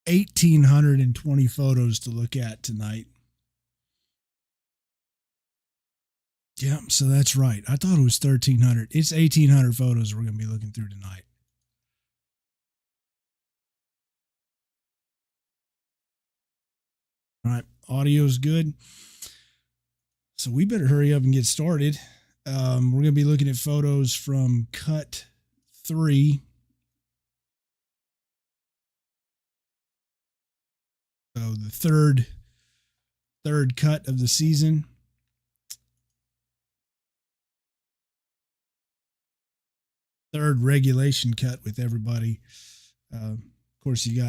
1,820 photos to look at tonight. Yeah, so that's right. I thought it was 1,300. It's 1,800 photos we're going to be looking through tonight. All right, audio's good. So we better hurry up and get started. We're going to be looking at photos from cut 3. So the third cut of the season. Third regulation cut with everybody. Of course, you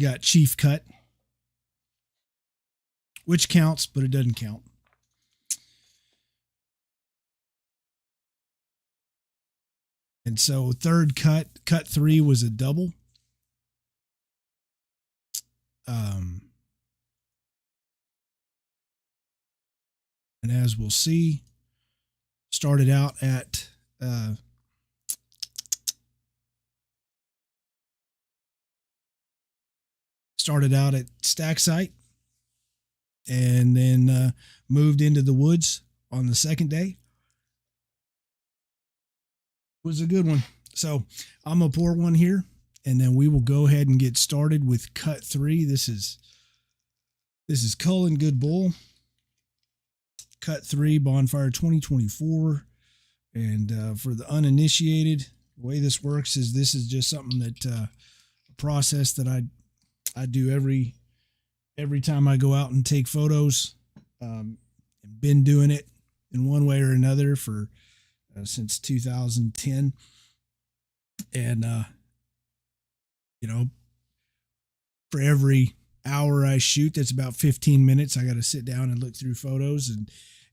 got chief cut, which counts, but it doesn't count. And so third cut 3 was a double. And as we'll see, started out at stack site, and then moved into the woods on the second day. It was a good one. So I'm gonna pour one here, and then we will go ahead and get started with cut 3. This is Cull and Good Bull. Cut 3, Bonfire 2024. And for the uninitiated, the way this works is this is just something that a process that I do every time I go out and take photos. Been doing it in one way or another for since 2010. And for every hour I shoot, that's about 15 minutes. I got to sit down and look through photos,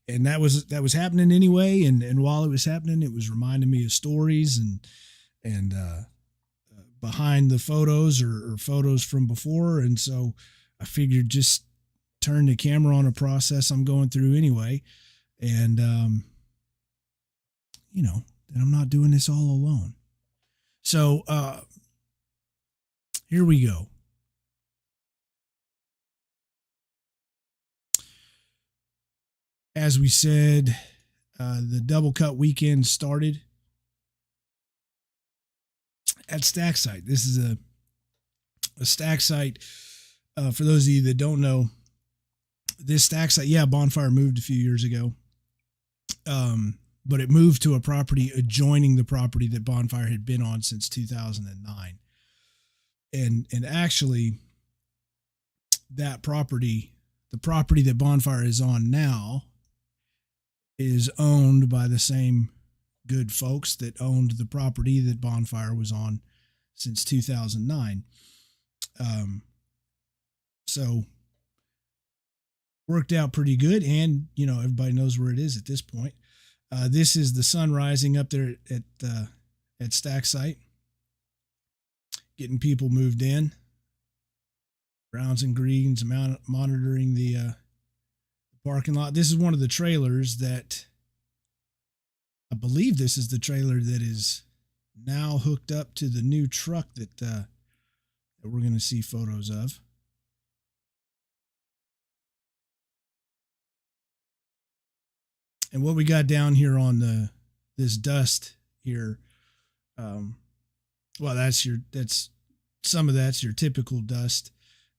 and that was happening anyway. And while it was happening, it was reminding me of stories and behind the photos or photos from before. And so I figured just turn the camera on a process I'm going through anyway. And, that I'm not doing this all alone. So, here we go. As we said, the double cut weekend started at stack site. This is a stack site. For those of you that don't know, this stack site, Bonfire moved a few years ago. But it moved to a property adjoining the property that Bonfire had been on since 2009. And actually, that property, the property that Bonfire is on now, is owned by the same good folks that owned the property that Bonfire was on since 2009. So worked out pretty good, and everybody knows where it is at this point. This is the sun rising up there at stack site, getting people moved in, browns and greens, monitoring the parking lot. This is one of the trailers that I believe this is the trailer that is now hooked up to the new truck that we're going to see photos of. And what we got down here on this dust here, that's some of that's your typical dust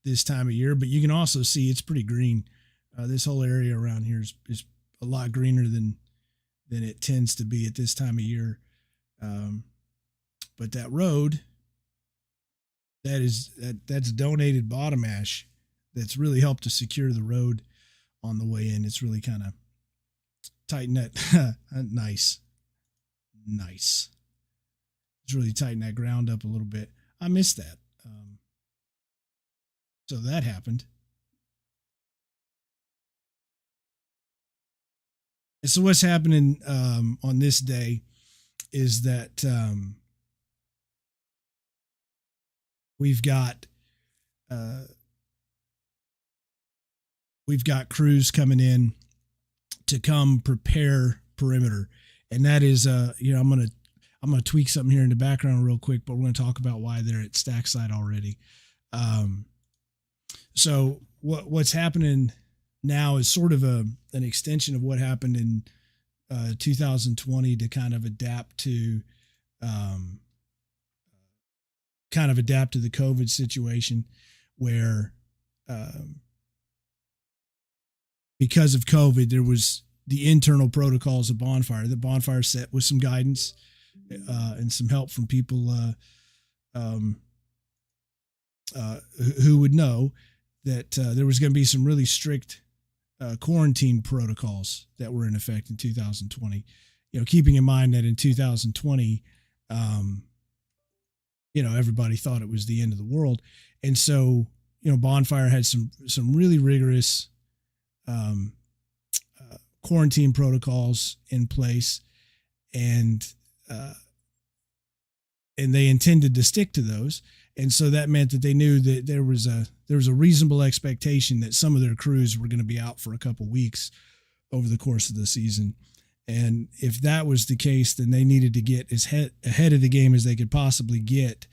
this time of year, but you can also see it's pretty green. This whole area around here is a lot greener than it tends to be at this time of year. But that road, that's donated bottom ash that's really helped to secure the road on the way in. It's really kind of tighten that nice. It's really tighten that ground up a little bit. I missed that. So that happened. And so what's happening on this day is that we've got crews coming in to come prepare perimeter, and that is I'm gonna tweak something here in the background real quick, but we're gonna talk about why they're at stack site already. Um, so what's happening now is sort of an extension of what happened in 2020 to um, kind of adapt to the COVID situation, where um, because of COVID, there was the internal protocols of Bonfire. The Bonfire set with some guidance and some help from people um, who would know that there was going to be some really strict quarantine protocols that were in effect in 2020. Keeping in mind that in 2020, everybody thought it was the end of the world, and so Bonfire had some really rigorous um, quarantine protocols in place, and they intended to stick to those. And so that meant that they knew that there was a reasonable expectation that some of their crews were going to be out for a couple weeks over the course of the season. And if that was the case, then they needed to get as ahead of the game as they could possibly get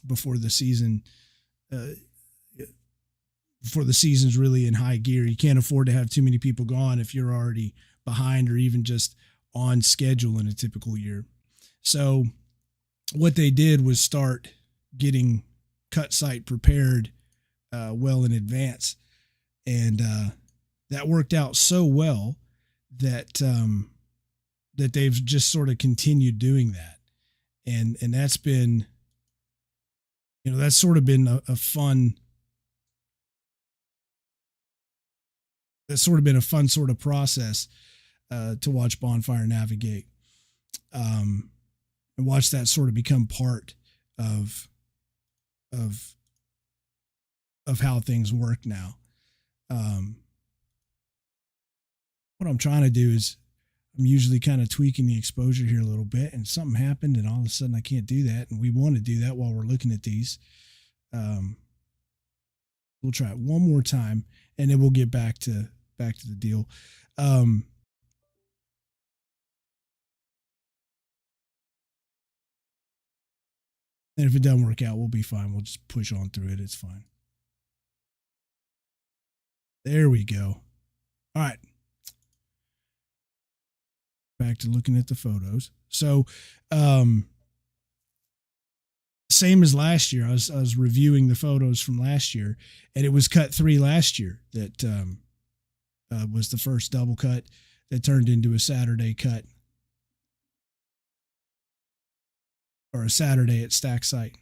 before the season. Before the season's really in high gear. You can't afford to have too many people gone if you're already behind or even just on schedule in a typical year. So what they did was start getting cut site prepared well in advance. And that worked out so well that that they've just sort of continued doing that. And that's been, that's sort of been a fun sort of process to watch Bonfire navigate and watch that sort of become part of how things work now. What I'm trying to do is I'm usually kind of tweaking the exposure here a little bit, and something happened and all of a sudden I can't do that. And we want to do that while we're looking at these. We'll try it one more time and then we'll get back to the deal. And if it doesn't work out, we'll be fine. We'll just push on through it. It's fine. There we go. All right. Back to looking at the photos. So, same as last year, I was reviewing the photos from last year, and it was cut 3 last year that was the first double cut that turned into a Saturday cut, or a Saturday at stack site.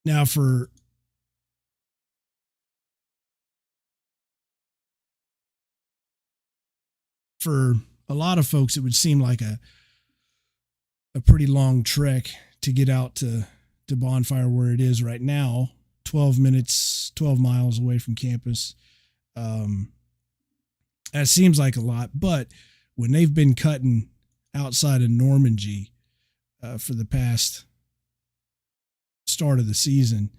Now for a lot of folks, it would seem like a pretty long trek to get out to Bonfire where it is right now, 12 miles away from campus. That seems like a lot, but when they've been cutting outside of Normandy for the past start of the season,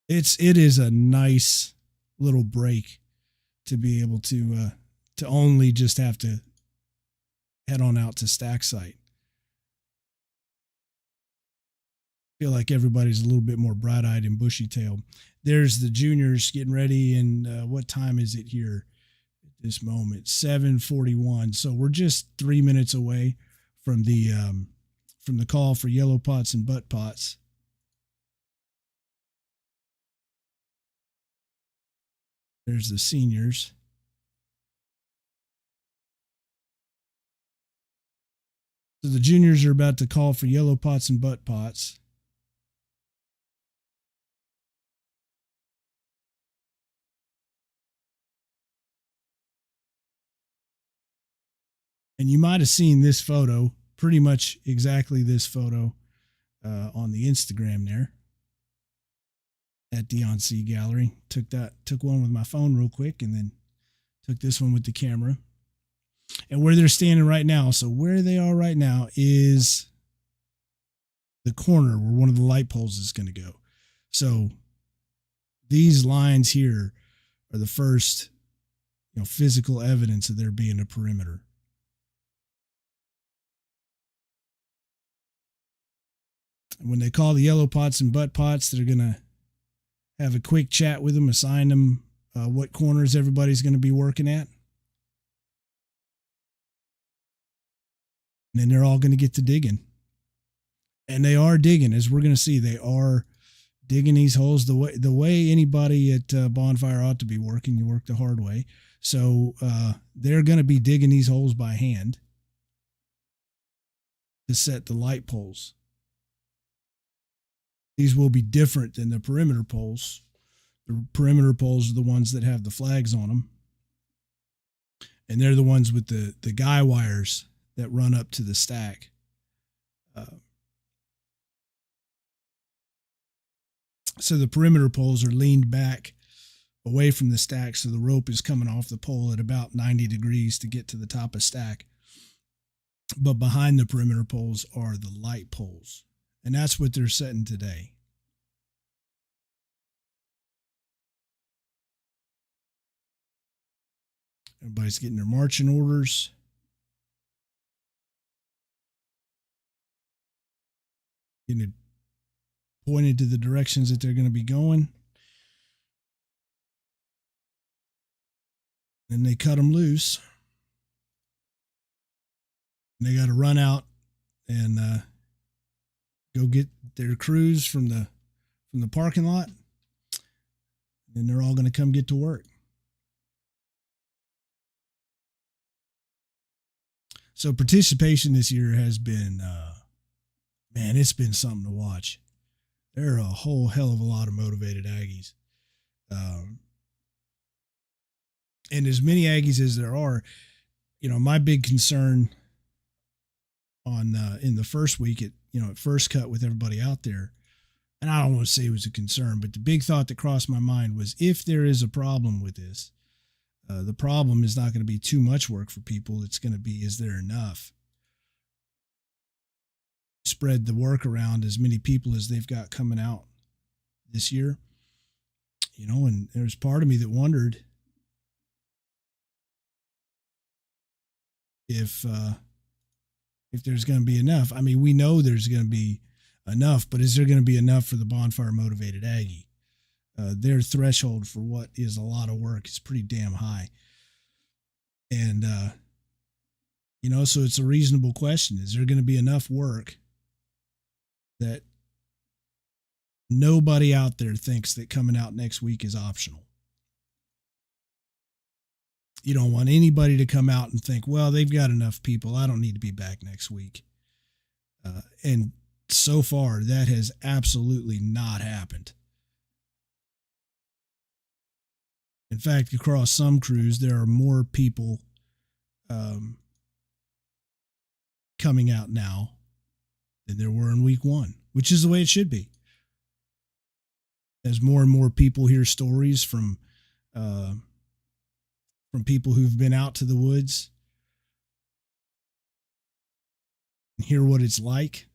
it is a nice little break to be able to only just have to head on out to stack site. Feel like everybody's a little bit more bright-eyed and bushy-tailed. There's the juniors getting ready, and what time is it here at this moment? 7:41. So we're just 3 minutes away from the call for yellow pots and butt pots. There's the seniors. So the juniors are about to call for yellow pots and butt pots. And you might have seen this photo, pretty much exactly this photo, on the Instagram there at Dion C Gallery. Took one with my phone real quick, and then took this one with the camera. And where they're standing right now, so where they are right now is the corner where one of the light poles is going to go. So these lines here are the first, physical evidence of there being a perimeter. When they call the yellow pots and butt pots, they're going to have a quick chat with them, assign them what corners everybody's going to be working at. And then they're all going to get to digging. And they are digging, as we're going to see. They are digging these holes the way anybody at Bonfire ought to be working. You work the hard way. So they're going to be digging these holes by hand to set the light poles. These will be different than the perimeter poles. The perimeter poles are the ones that have the flags on them. And they're the ones with the guy wires that run up to the stack. So the perimeter poles are leaned back away from the stack, so the rope is coming off the pole at about 90 degrees to get to the top of stack. But behind the perimeter poles are the light poles, and that's what they're setting today. Everybody's getting their marching orders. Getting it pointed to the directions that they're going to be going. And they cut them loose. And they got to run out and go get their crews from the parking lot. And they're all going to come get to work. So participation this year has been, man, it's been something to watch. There are a whole hell of a lot of motivated Aggies. And as many Aggies as there are, you know, my big concern on in the first week at first cut with everybody out there, and I don't want to say it was a concern, but the big thought that crossed my mind was, if there is a problem with this, the problem is not going to be too much work for people. It's going to be, is there enough? Spread the work around as many people as they've got coming out this year. You know, and there's part of me that wondered if there's going to be enough. I mean, we know there's going to be enough, but is there going to be enough for the Bonfire motivated Aggie? Their threshold for what is a lot of work is pretty damn high. And, you know, so it's a reasonable question. Is there going to be enough work that nobody out there thinks that coming out next week is optional? You don't want anybody to come out and think, well, they've got enough people, I don't need to be back next week. And so far, that has absolutely not happened. In fact, across some crews, there are more people coming out now than there were in week one, which is the way it should be. As more and more people hear stories from people who've been out to the woods and hear what it's like,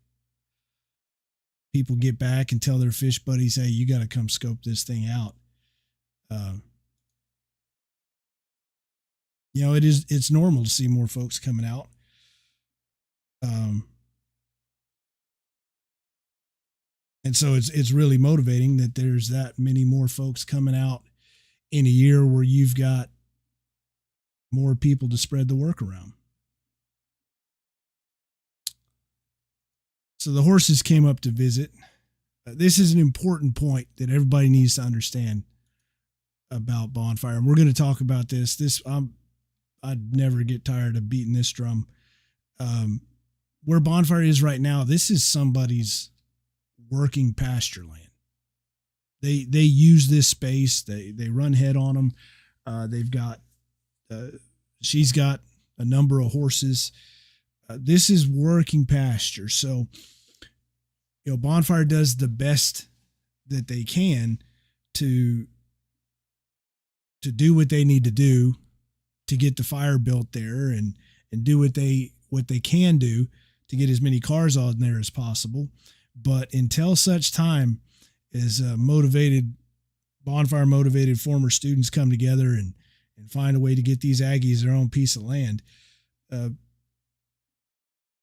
people get back and tell their fish buddies, hey, you got to come scope this thing out. You know, it's normal to see more folks coming out. And so it's really motivating that there's that many more folks coming out in a year where you've got more people to spread the work around. So the horses came up to visit. This is an important point that everybody needs to understand about Bonfire. And we're going to talk about this. I'd never get tired of beating this drum. Where Bonfire is right now, this is somebody's working pasture land. They use this space. They run head on them. They've got she's got a number of horses. This is working pasture. So, you know, Bonfire does the best that they can to do what they need to do to get the fire built there and do what they can do to get as many cars on there as possible. But until such time as Bonfire motivated former students come together and find a way to get these Aggies their own piece of land,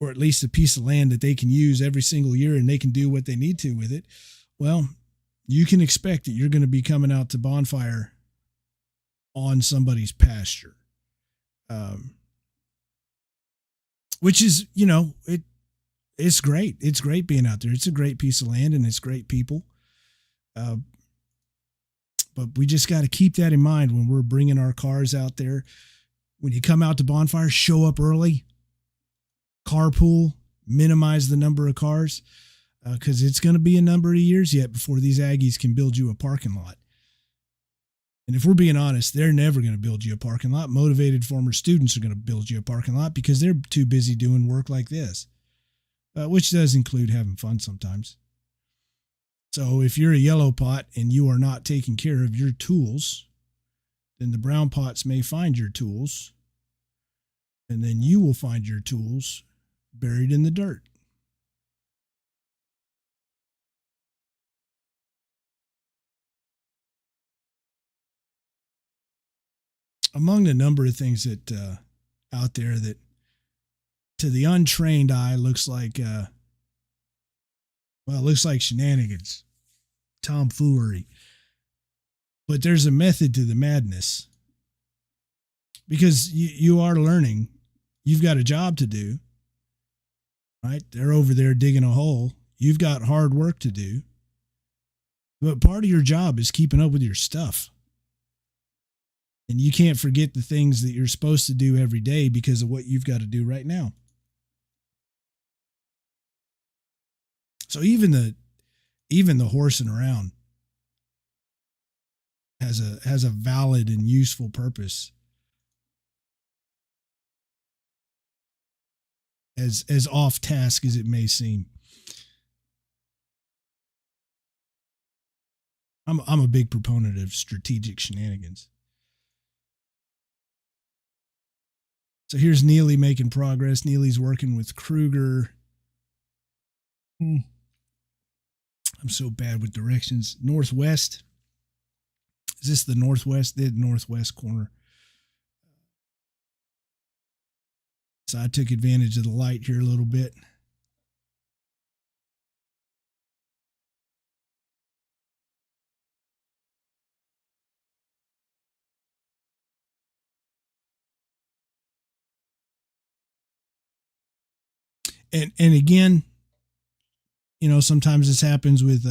or at least a piece of land that they can use every single year and they can do what they need to with it, well, you can expect that you're going to be coming out to Bonfire on somebody's pasture. Which is, it's great. It's great being out there. It's a great piece of land and it's great people. But we just got to keep that in mind when we're bringing our cars out there. When you come out to Bonfire, show up early, carpool, minimize the number of cars, because it's going to be a number of years yet before these Aggies can build you a parking lot. And if we're being honest, they're never going to build you a parking lot. Motivated former students are going to build you a parking lot because they're too busy doing work like this, which does include having fun sometimes. So if you're a yellow pot and you are not taking care of your tools, then the brown pots may find your tools, and then you will find your tools buried in the dirt. Among the number of things that out there that to the untrained eye looks like looks like shenanigans, tomfoolery. But there's a method to the madness, because you are learning. You've got a job to do, right? They're over there digging a hole. You've got hard work to do. But part of your job is keeping up with your stuff. And you can't forget the things that you're supposed to do every day because of what you've got to do right now. So even the horsing around has a valid and useful purpose. As off task as it may seem. I'm a big proponent of strategic shenanigans. So here's Neely making progress. Neely's working with Kruger. I'm so bad with directions. Northwest. Is this the northwest? The northwest corner. So I took advantage of the light here a little bit. And again, sometimes this happens with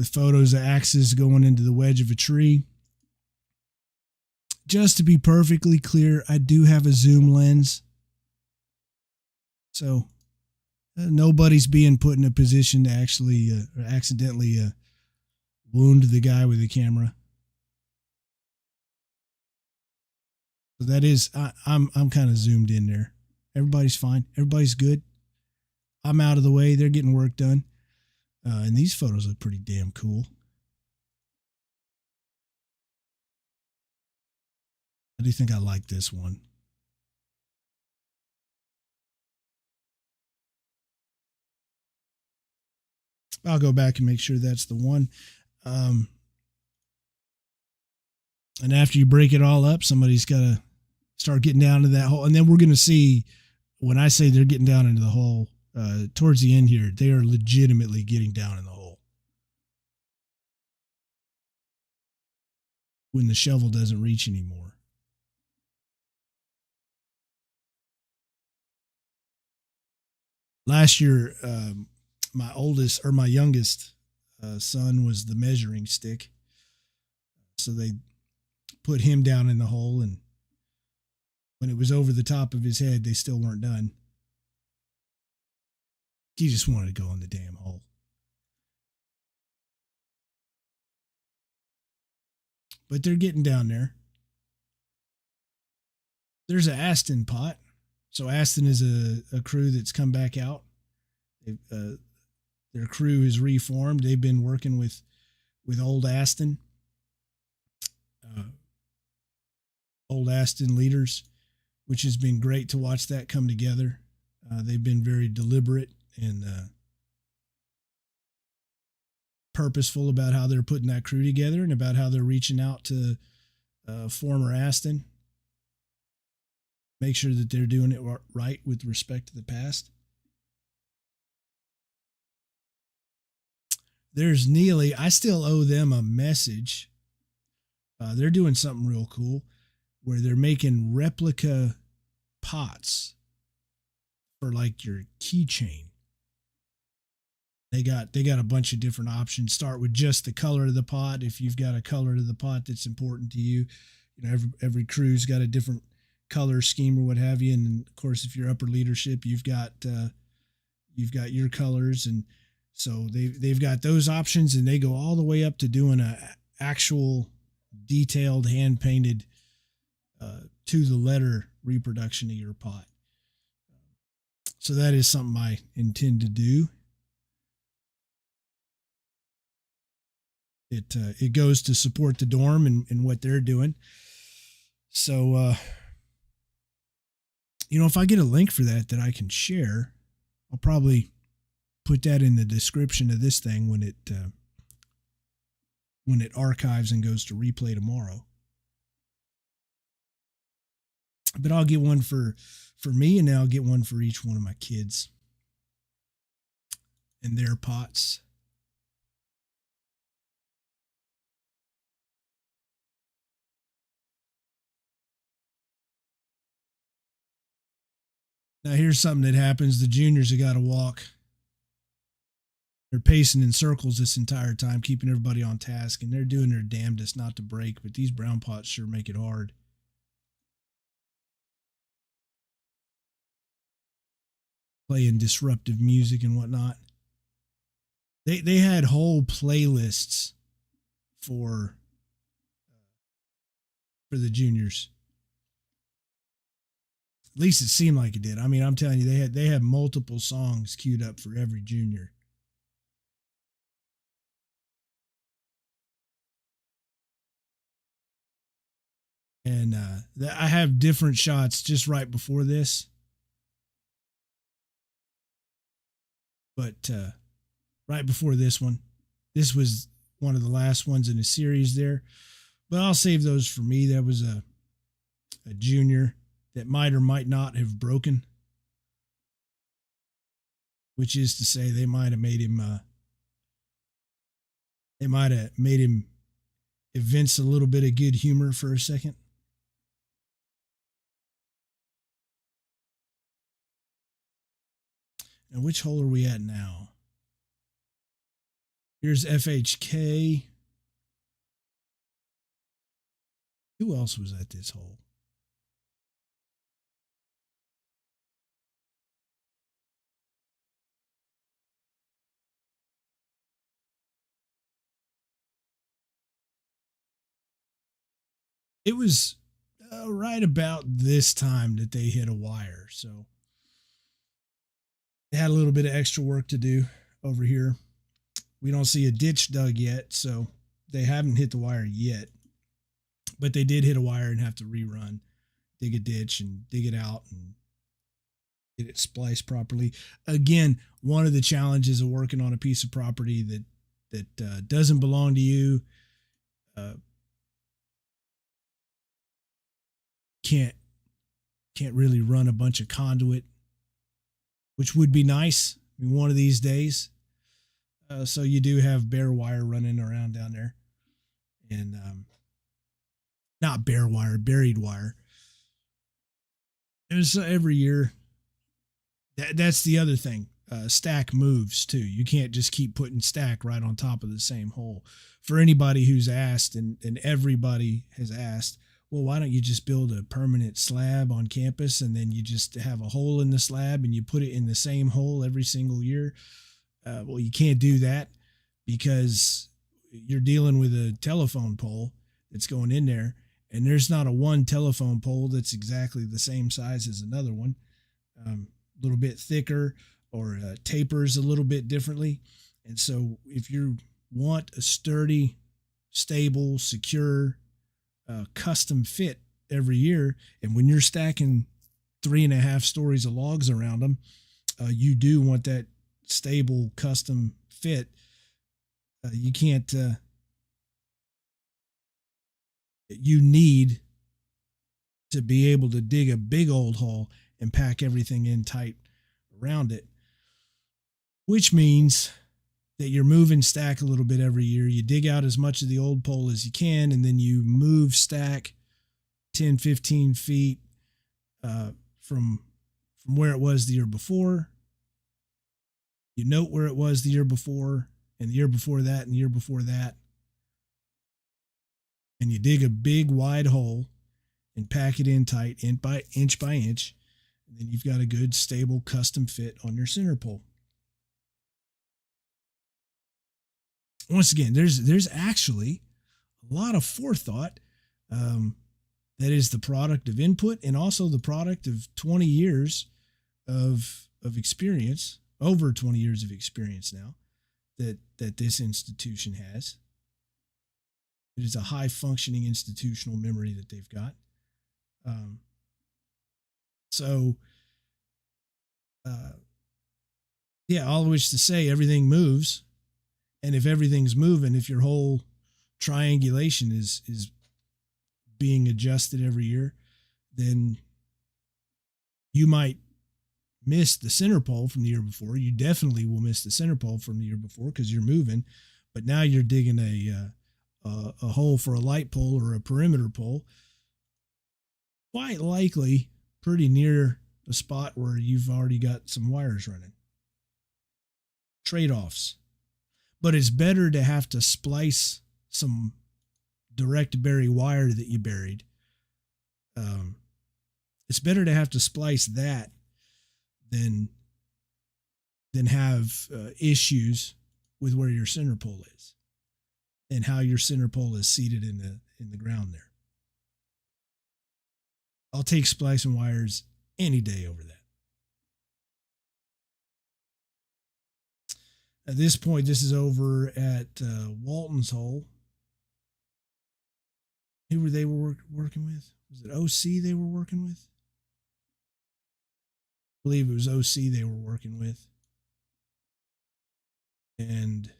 photos of axes going into the wedge of a tree. Just to be perfectly clear, I do have a zoom lens. So nobody's being put in a position to actually accidentally wound the guy with the camera. So that is, I'm kind of zoomed in there. Everybody's fine. Everybody's good. I'm out of the way. They're getting work done. And these photos look pretty damn cool. I do think I like this one. I'll go back and make sure that's the one. And after you break it all up, somebody's got to start getting down to that hole. And then we're going to see, when I say they're getting down into the hole, towards the end here, they are legitimately getting down in the hole. When the shovel doesn't reach anymore. Last year, my youngest son was the measuring stick. So they put him down in the hole, and when it was over the top of his head, they still weren't done. He just wanted to go in the damn hole. But they're getting down there. There's an Aston pot. So Aston is a crew that's come back out. Their crew is reformed. They've been working with old Aston. Old Aston leaders, which has been great to watch that come together. They've been very deliberate and purposeful about how they're putting that crew together and about how they're reaching out to former Aston. make sure that they're doing it right with respect to the past. There's Neely. I still owe them a message. They're doing something real cool where they're making replica pots for like your keychain. They got a bunch of different options. Start with just the color of the pot. If you've got a color to the pot that's important to you, you know every crew's got a different color scheme or what have you. And of course, if you're upper leadership, you've got your colors, and so they've got those options, and they go all the way up to doing a actual detailed hand painted to the letter reproduction of your pot. So that is something I intend to do. It goes to support the dorm and what they're doing. So if I get a link for that I can share, I'll probably put that in the description of this thing when it archives and goes to replay tomorrow. But I'll get one for me, and then I'll get one for each one of my kids and their pots. Now here's something that happens. The juniors have got to walk. They're pacing in circles this entire time, keeping everybody on task, and they're doing their damnedest not to break, but these brown pots sure make it hard. Playing disruptive music and whatnot. They had whole playlists for the juniors. At least it seemed like it did. I mean, I'm telling you, they had multiple songs queued up for every junior. And I have different shots just right before this. But right before this one, this was one of the last ones in the series there. But I'll save those for me. That was a junior that might or might not have broken. Which is to say, they might have made him evince a little bit of good humor for a second. And which hole are we at now? Here's FHK. Who else was at this hole? It was right about this time that they hit a wire. So they had a little bit of extra work to do over here. We don't see a ditch dug yet, so they haven't hit the wire yet. But they did hit a wire and have to rerun, dig a ditch and dig it out and get it spliced properly. Again, one of the challenges of working on a piece of property that doesn't belong to you. Can't really run a bunch of conduit, which would be nice. I mean, one of these days. So you do have bare wire running around down there, and not bare wire, buried wire. And so every year, that's the other thing. Stack moves too. You can't just keep putting stack right on top of the same hole. For anybody who's asked, and everybody has asked, well, why don't you just build a permanent slab on campus and then you just have a hole in the slab and you put it in the same hole every single year? Well, you can't do that because you're dealing with a telephone pole that's going in there, and there's not a one telephone pole that's exactly the same size as another one. A little bit thicker or tapers a little bit differently. And so if you want a sturdy, stable, secure, custom fit every year, and when you're stacking 3.5 stories of logs around them, you do want that stable custom fit. You can't you need to be able to dig a big old hole and pack everything in tight around it, which means that you're moving stack a little bit every year. You dig out as much of the old pole as you can, and then you move stack 10, 15 feet from where it was the year before. You note where it was the year before, and the year before that, and the year before that. And you dig a big wide hole and pack it in tight, inch by inch. And then you've got a good, stable, custom fit on your center pole. Once again, there's actually a lot of forethought that is the product of input and also the product of 20 years of experience, over 20 years of experience now that this institution has. It is a high functioning institutional memory that they've got. All of which to say everything moves. And if everything's moving, if your whole triangulation is being adjusted every year, then you might miss the center pole from the year before. You definitely will miss the center pole from the year before because you're moving. But now you're digging a hole for a light pole or a perimeter pole, quite likely pretty near a spot where you've already got some wires running. Trade-offs. But it's better to have to splice some direct bury wire that you buried. It's better to have to splice that than have issues with where your center pole is and how your center pole is seated in the ground there. I'll take splicing wires any day over that. At this point, this is over at Walton's hole. Who were they working with? Was it OC they were working with? I believe it was OC they were working with. And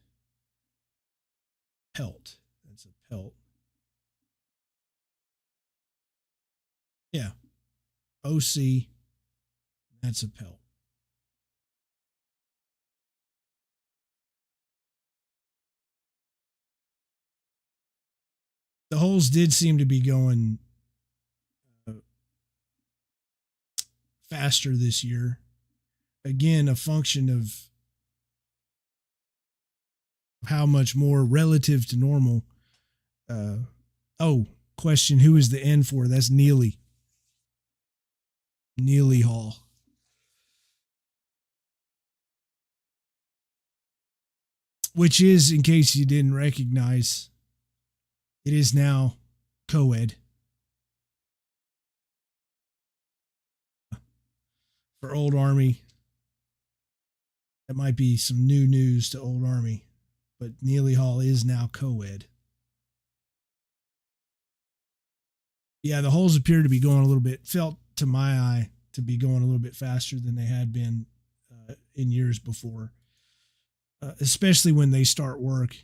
Pelt. That's a Pelt. Yeah. OC. That's a Pelt. The holes did seem to be going faster this year. Again, a function of how much more relative to normal. Question, who is the N for? That's Neely. Neely Hall. Which is, in case you didn't recognize, it is now co-ed. For Old Army, that might be some new news to Old Army, but Neely Hall is now co-ed. Yeah, the holes appear to be going a little bit, felt to my eye to be going a little bit faster than they had been in years before, especially when they start work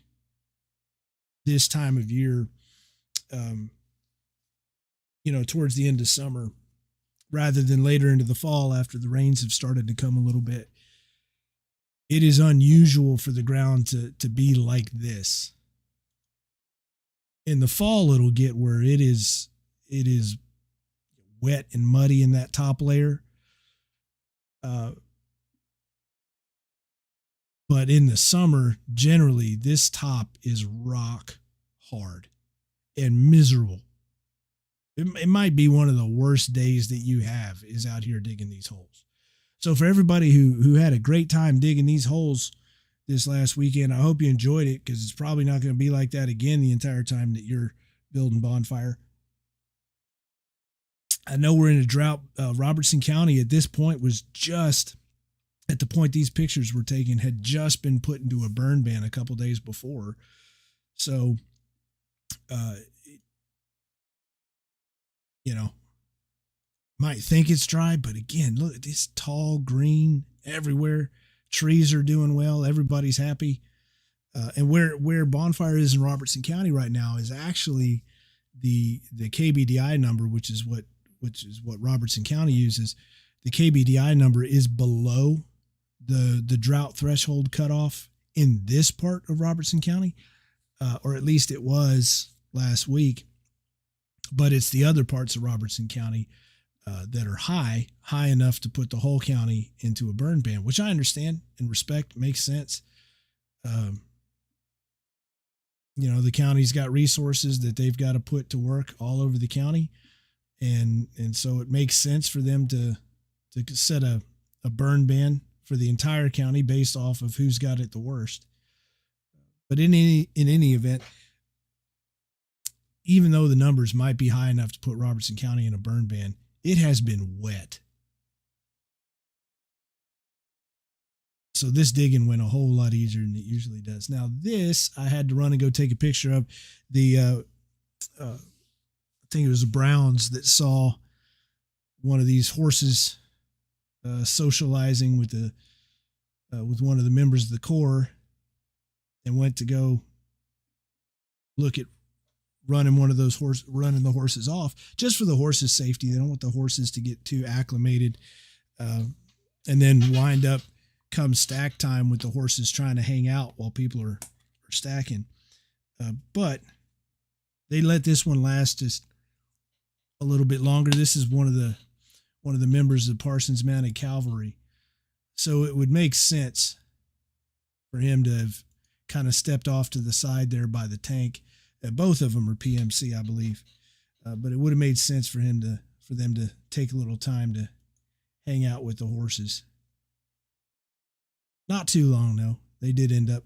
this time of year, towards the end of summer, rather than later into the fall after the rains have started to come a little bit. It is unusual for the ground to be like this. In the fall, it'll get where it is wet and muddy in that top layer. But in the summer, generally, this top is rock hard and miserable. It might be one of the worst days that you have is out here digging these holes. So for everybody who had a great time digging these holes this last weekend, I hope you enjoyed it, because it's probably not going to be like that again the entire time that you're building Bonfire. I know we're in a drought. Robertson County at this point was just, at the point these pictures were taken, had just been put into a burn ban a couple days before. So, might think it's dry, but again, look at this tall green everywhere. Trees are doing well. Everybody's happy. And where Bonfire is in Robertson County right now is actually the KBDI number, which is what which is what Robertson County uses, the KBDI number is below the drought threshold cutoff in this part of Robertson County, or at least it was last week. But it's the other parts of Robertson County that are high enough to put the whole county into a burn ban, which I understand and respect, makes sense. The county's got resources that they've got to put to work all over the county. And so it makes sense for them to set a burn ban for the entire county based off of who's got it the worst. But in any event, even though the numbers might be high enough to put Robertson County in a burn ban, it has been wet. So this digging went a whole lot easier than it usually does. Now this, I had to run and go take a picture of. I think it was the Browns that saw one of these horses socializing with one of the members of the Corps, and went to go look at running the horses off, just for the horses' safety. They don't want the horses to get too acclimated, and then wind up come stack time with the horses trying to hang out while people are stacking. But they let this one last just a little bit longer. This is one of the members of Parsons Mounted Cavalry, so it would make sense for him to have kind of stepped off to the side there by the tank. Both of them are PMC, I believe, but it would have made sense for them to take a little time to hang out with the horses. Not too long, though. They did end up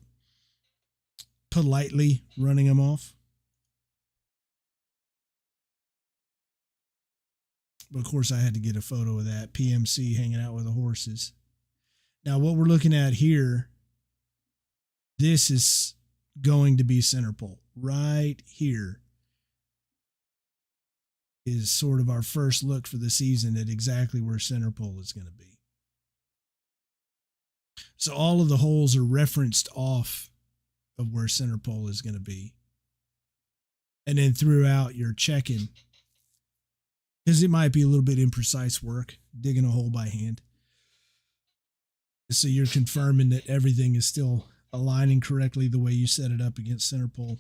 politely running them off. But of course, I had to get a photo of that PMC hanging out with the horses. Now, what we're looking at here, this is going to be center pole. Right here is sort of our first look for the season at exactly where center pole is going to be. So all of the holes are referenced off of where center pole is going to be. And then throughout, you're checking, because it might be a little bit imprecise work, digging a hole by hand. So you're confirming that everything is still aligning correctly the way you set it up against center pole.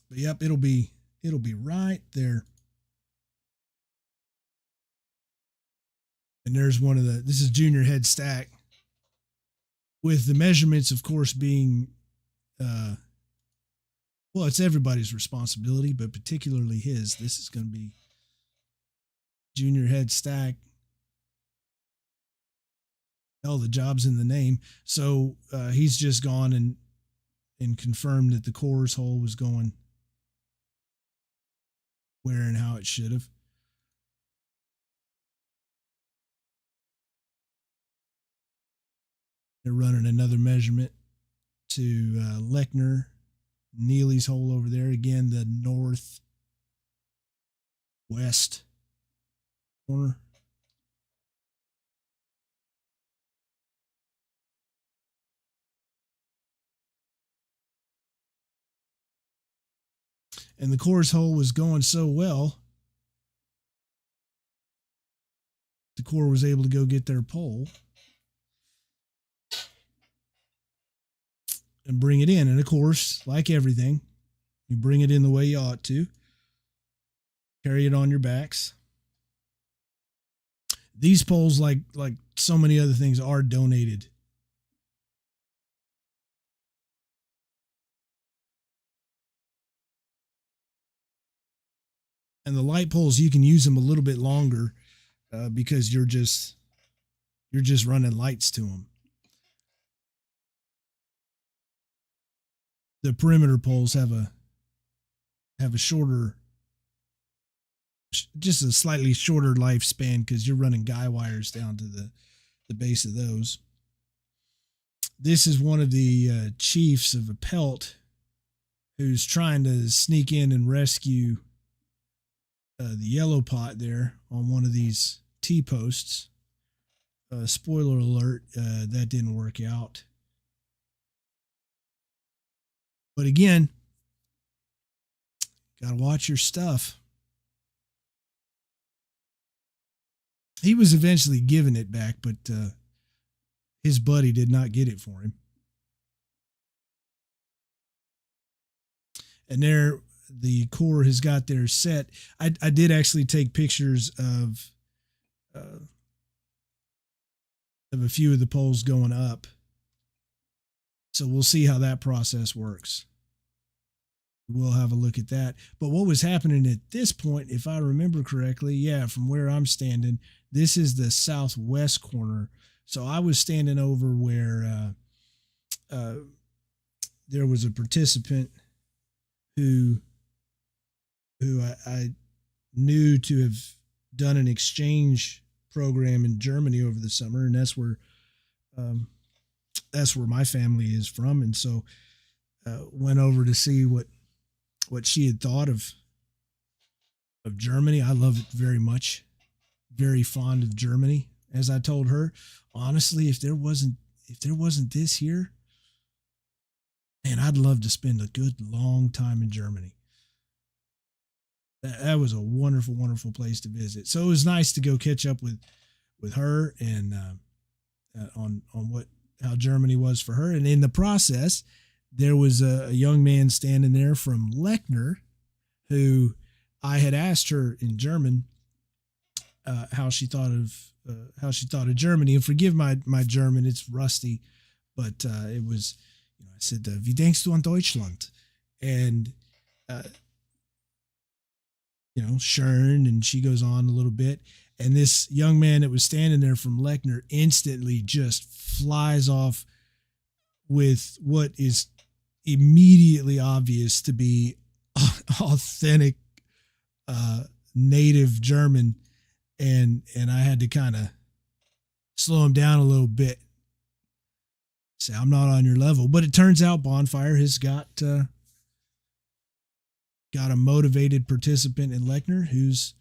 But yep, it'll be right there. And there's this is junior head stack, with the measurements, of course, being, well, it's everybody's responsibility, but particularly his. This is going to be junior head stack. Hell, the job's in the name. So he's just gone and confirmed that the core's hole was going where and how it should have. They're running another measurement to Lechner, Neely's hole over there. Again, the northwest corner. And the core's hole was going so well, the Corps was able to go get their pole and bring it in. And of course, like everything, you bring it in the way you ought to. Carry it on your backs. These poles, like so many other things, are donated. And the light poles, you can use them a little bit longer because you're just running lights to them. The perimeter poles have a shorter, just a slightly shorter lifespan because you're running guy wires down to the base of those. This is one of the chiefs of a pelt who's trying to sneak in and rescue the yellow pot there on one of these T-posts. Spoiler alert, that didn't work out. But again, Gotta watch your stuff. He was eventually given it back, but his buddy did not get it for him. And there, the core has got their set. I did actually take pictures of a few of the poles going up. So we'll see how that process works. We'll have a look at that. But what was happening at this point, if I remember correctly, yeah, from where I'm standing, this is the southwest corner. So I was standing over where there was a participant who I knew to have done an exchange program in Germany over the summer, and that's where my family is from, and so went over to see what she had thought of Germany. I love it very much, very fond of Germany. As I told her, honestly, if there wasn't this here, man, I'd love to spend a good long time in Germany. That was a wonderful, wonderful place to visit. So it was nice to go catch up with her and on how Germany was for her. And in the process, there was a young man standing there from Lechner who I had asked her in German how she thought of Germany. And forgive my German, it's rusty, but it was, I said, "Wie denkst du an Deutschland?" And schön, and she goes on a little bit. And this young man that was standing there from Lechner instantly just flies off with what is immediately obvious to be authentic native German. And I had to kind of slow him down a little bit. Say, I'm not on your level. But it turns out Bonfire has got a motivated participant in Lechner who's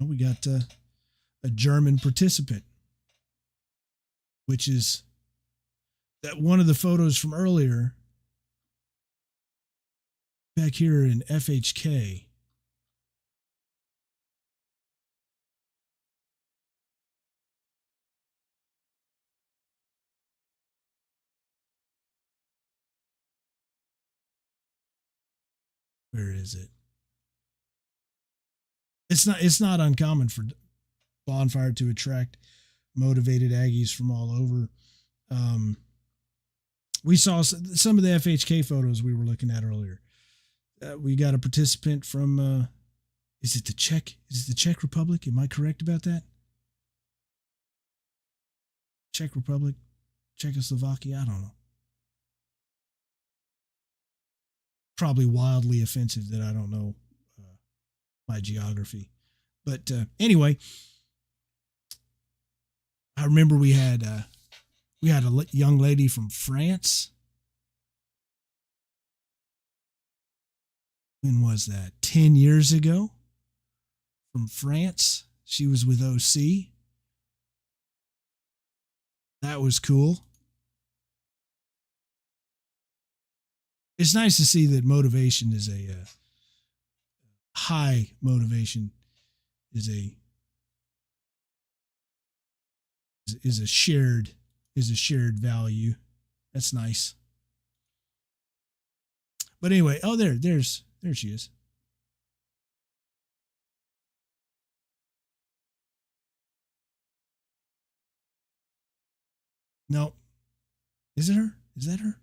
we got a German participant, which is that one of the photos from earlier back here in FHK. Where is it? It's not uncommon for Bonfire to attract motivated Aggies from all over. We saw some of the FHK photos we were looking at earlier. We got a participant from is it the Czech Republic? Am I correct about that? Czech Republic, Czechoslovakia, I don't know. Probably wildly offensive that I don't know my geography. But anyway, I remember we had a young lady from France. When was that? 10 years ago from France. She was with OC. That was cool. It's nice to see that motivation is a high motivation is a shared value. That's nice. But anyway, there she is. No. Is it her? Is that her?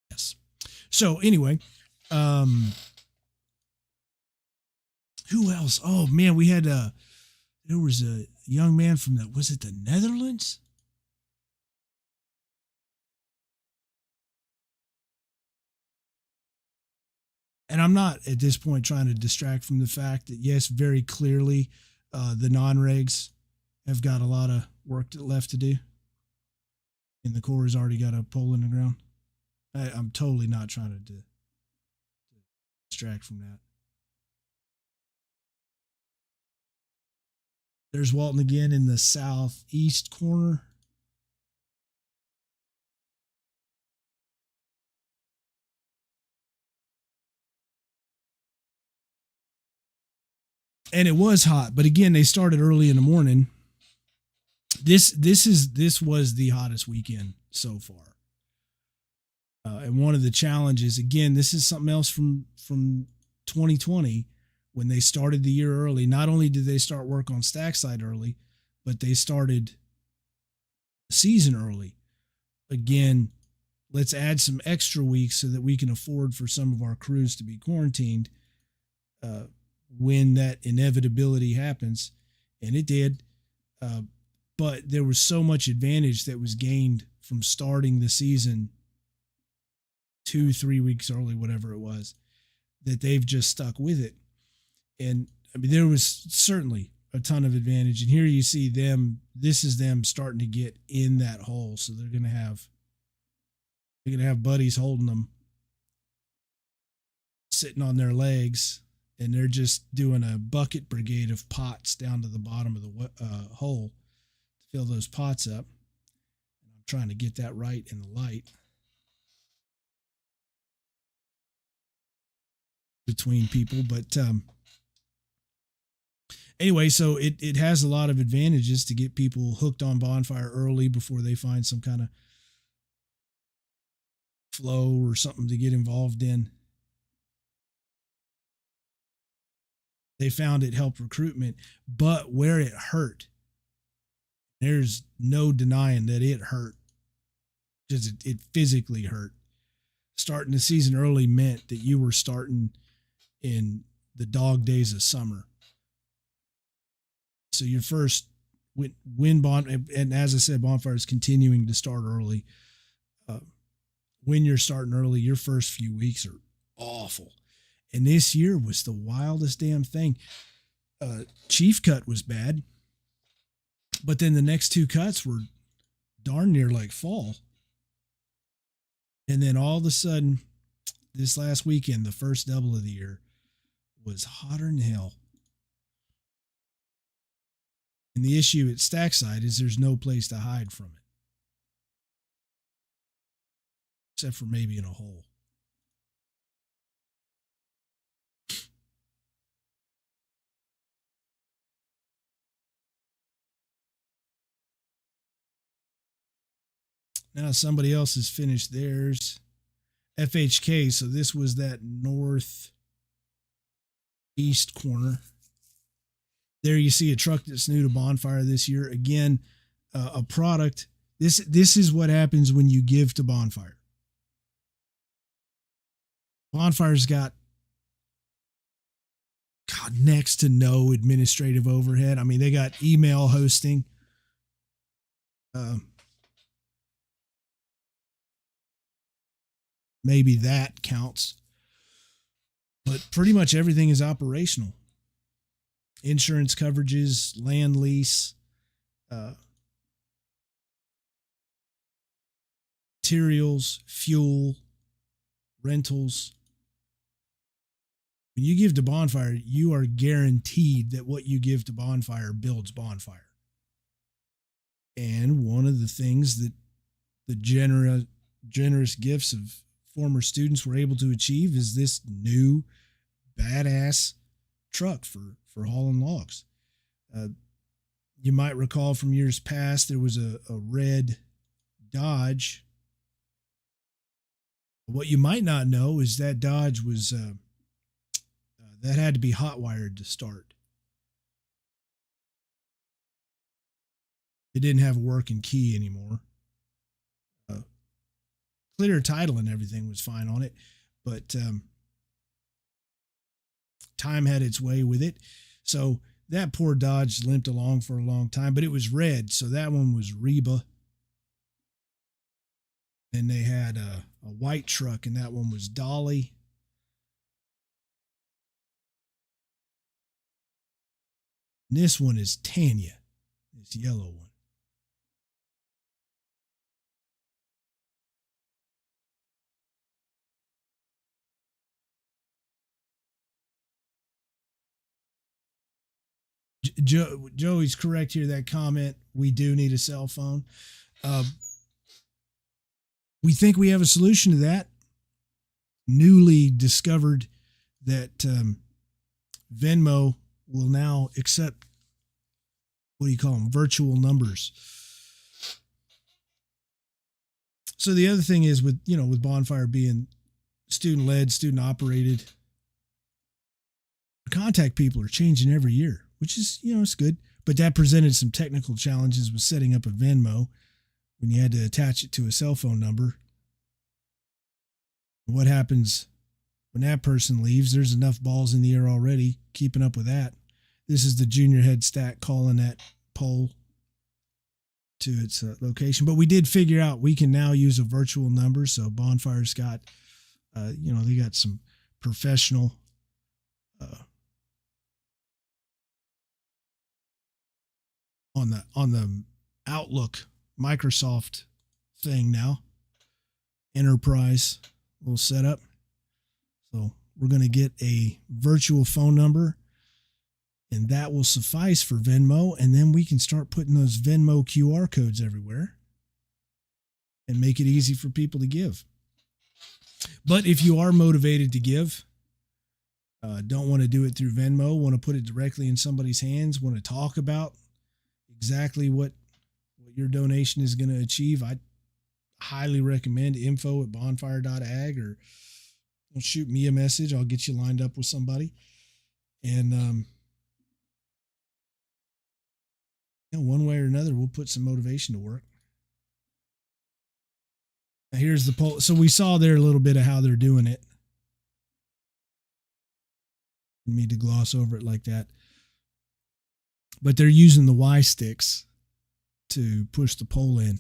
Yes. So anyway, who else? Oh man, we had there was a young man from was it the Netherlands? And I'm not at this point trying to distract from the fact that, yes, very clearly the non-regs have got a lot of work left to do. And the core has already got a pole in the ground. I'm totally not trying to distract from that. There's Walton again in the southeast corner. And it was hot, but again, they started early in the morning. This was the hottest weekend so far. And one of the challenges, again, this is something else from 2020 when they started the year early. Not only did they start work on Stackside early, but they started the season early. Again, let's add some extra weeks so that we can afford for some of our crews to be quarantined when that inevitability happens. And it did. But there was so much advantage that was gained from starting the season 2-3 weeks early, whatever it was, that they've just stuck with it. And I mean, there was certainly a ton of advantage. And here you see them, this is them starting to get in that hole. So they're going to have buddies holding them, sitting on their legs, and they're just doing a bucket brigade of pots down to the bottom of the hole to fill those pots up. And I'm trying to get that right in the light between people. But anyway, so it has a lot of advantages to get people hooked on Bonfire early before they find some kind of flow or something to get involved in. They found it helped recruitment, but where it hurt, there's no denying that it hurt. Just it physically hurt. Starting the season early meant that you were starting in the dog days of summer. So your first and as I said, Bonfire is continuing to start early. When you're starting early, your first few weeks are awful. And this year was the wildest damn thing. Chief cut was bad, but then the next two cuts were darn near like fall. And then all of a sudden, this last weekend, the first double of the year, was hotter than hell. And the issue at Stackside is there's no place to hide from it, except for maybe in a hole. Now somebody else has finished theirs. FHK, so this was that northeast corner. There you see a truck that's new to Bonfire this year. Again, a product. This is what happens when you give to Bonfire. Bonfire's got next to no administrative overhead. I mean, they got email hosting. Maybe that counts. But pretty much everything is operational. Insurance coverages, land lease, materials, fuel, rentals. When you give to Bonfire, you are guaranteed that what you give to Bonfire builds Bonfire. And one of the things that the generous gifts of former students were able to achieve is this new badass truck for hauling logs. You might recall from years past, there was a red Dodge. What you might not know is that Dodge was that had to be hot wired to start. It didn't have a working key anymore. Clear title and everything was fine on it, but time had its way with it. So that poor Dodge limped along for a long time, but it was red, so that one was Reba. And they had a white truck, and that one was Dolly. And this one is Tanya, this yellow one. Joey's correct here. That comment, we do need a cell phone. We think we have a solution to that. Newly discovered that Venmo will now accept, what do you call them, virtual numbers. So the other thing is with Bonfire being student led, student operated, contact people are changing every year, which is, it's good. But that presented some technical challenges with setting up a Venmo when you had to attach it to a cell phone number. What happens when that person leaves? There's enough balls in the air already keeping up with that. This is the junior head stack calling that poll to its location. But we did figure out we can now use a virtual number. So Bonfire's got, they got some professional on the Outlook Microsoft thing now. Enterprise little setup. So we're going to get a virtual phone number, and that will suffice for Venmo. And then we can start putting those Venmo QR codes everywhere and make it easy for people to give. But if you are motivated to give, don't want to do it through Venmo, want to put it directly in somebody's hands, want to talk about exactly what your donation is going to achieve, I highly recommend info@bonfire.ag, or shoot me a message. I'll get you lined up with somebody. And one way or another, we'll put some motivation to work. Now here's the poll. So we saw there a little bit of how they're doing it. Didn't mean to gloss over it like that. But they're using the Y sticks to push the poll in.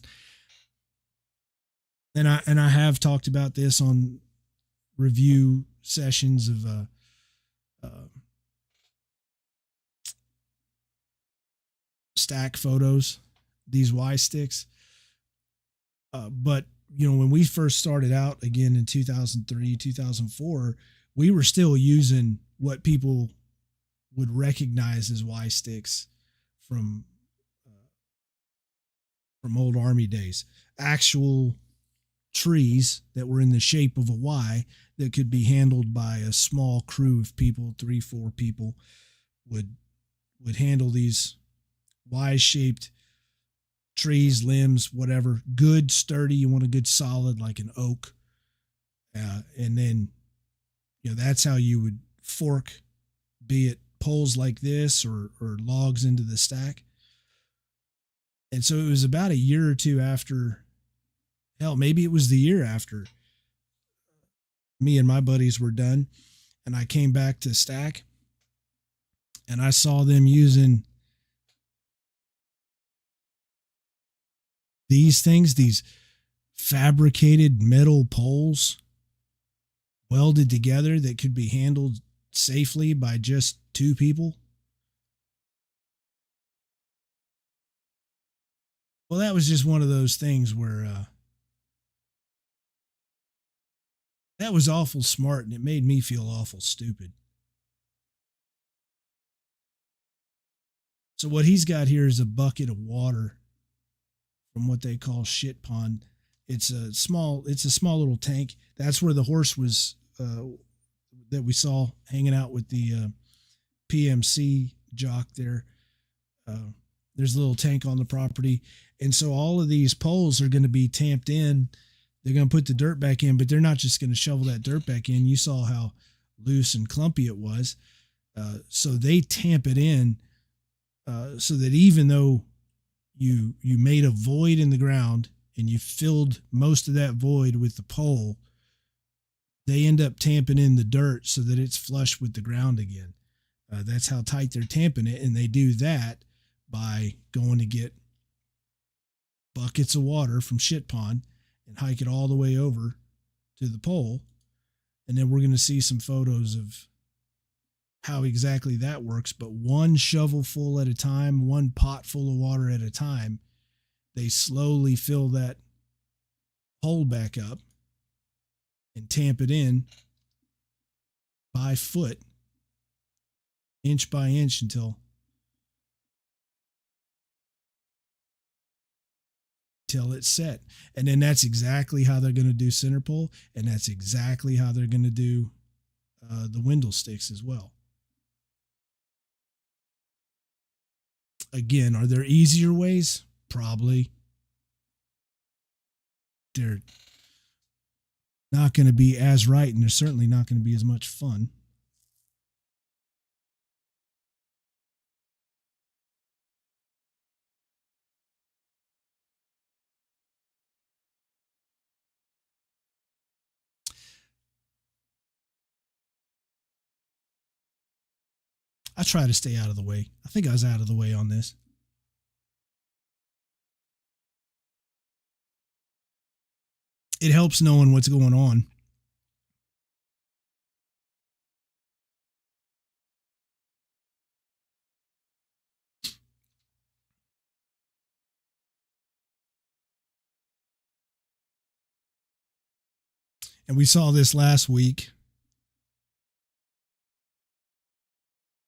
And I have talked about this on review sessions of stack photos, these Y sticks. But when we first started out again in 2003, 2004, we were still using what people would recognize as Y sticks from old Army days. Actual trees that were in the shape of a Y that could be handled by a small crew of people, 3-4 people would handle these Y-shaped trees, limbs, whatever. Good, sturdy. You want a good solid, like an oak. And then, that's how you would fork, be it poles like this or logs into the stack. And so it was about a year or two after, hell, maybe it was the year after me and my buddies were done, and I came back to stack, and I saw them using these things, these fabricated metal poles welded together that could be handled safely by just 2 people. Well, that was just one of those things where that was awful smart, and it made me feel awful stupid. So what he's got here is a bucket of water from what they call shit pond. It's a small little tank. That's where the horse was that we saw hanging out with the PMC jock there. There's a little tank on the property. And so all of these poles are going to be tamped in. They're going to put the dirt back in, but they're not just going to shovel that dirt back in. You saw how loose and clumpy it was. So they tamp it in so that even though you made a void in the ground and you filled most of that void with the pole, they end up tamping in the dirt so that it's flush with the ground again. That's how tight they're tamping it. And they do that by going to get buckets of water from shit pond and hike it all the way over to the pole. And then we're going to see some photos of how exactly that works. But one shovel full at a time, one pot full of water at a time, they slowly fill that hole back up and tamp it in by foot, inch by inch, until till it's set. And then that's exactly how they're going to do center pole, and that's exactly how they're going to do the windle sticks as well. Again, are there easier ways? Probably. They're not going to be as right, and they're certainly not going to be as much fun. I try to stay out of the way. I think I was out of the way on this. It helps knowing what's going on. And we saw this last week.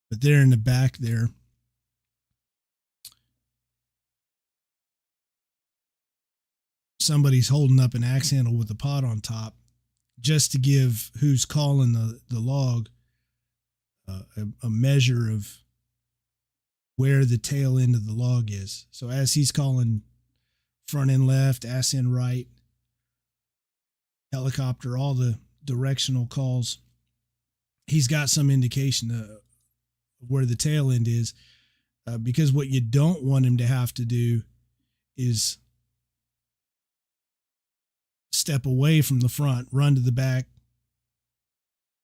But there in the back there, somebody's holding up an axe handle with a pot on top just to give who's calling the log a measure of where the tail end of the log is. So as he's calling front end left, ass end right, helicopter, all the directional calls, he's got some indication of where the tail end is, because what you don't want him to have to do is step away from the front, run to the back,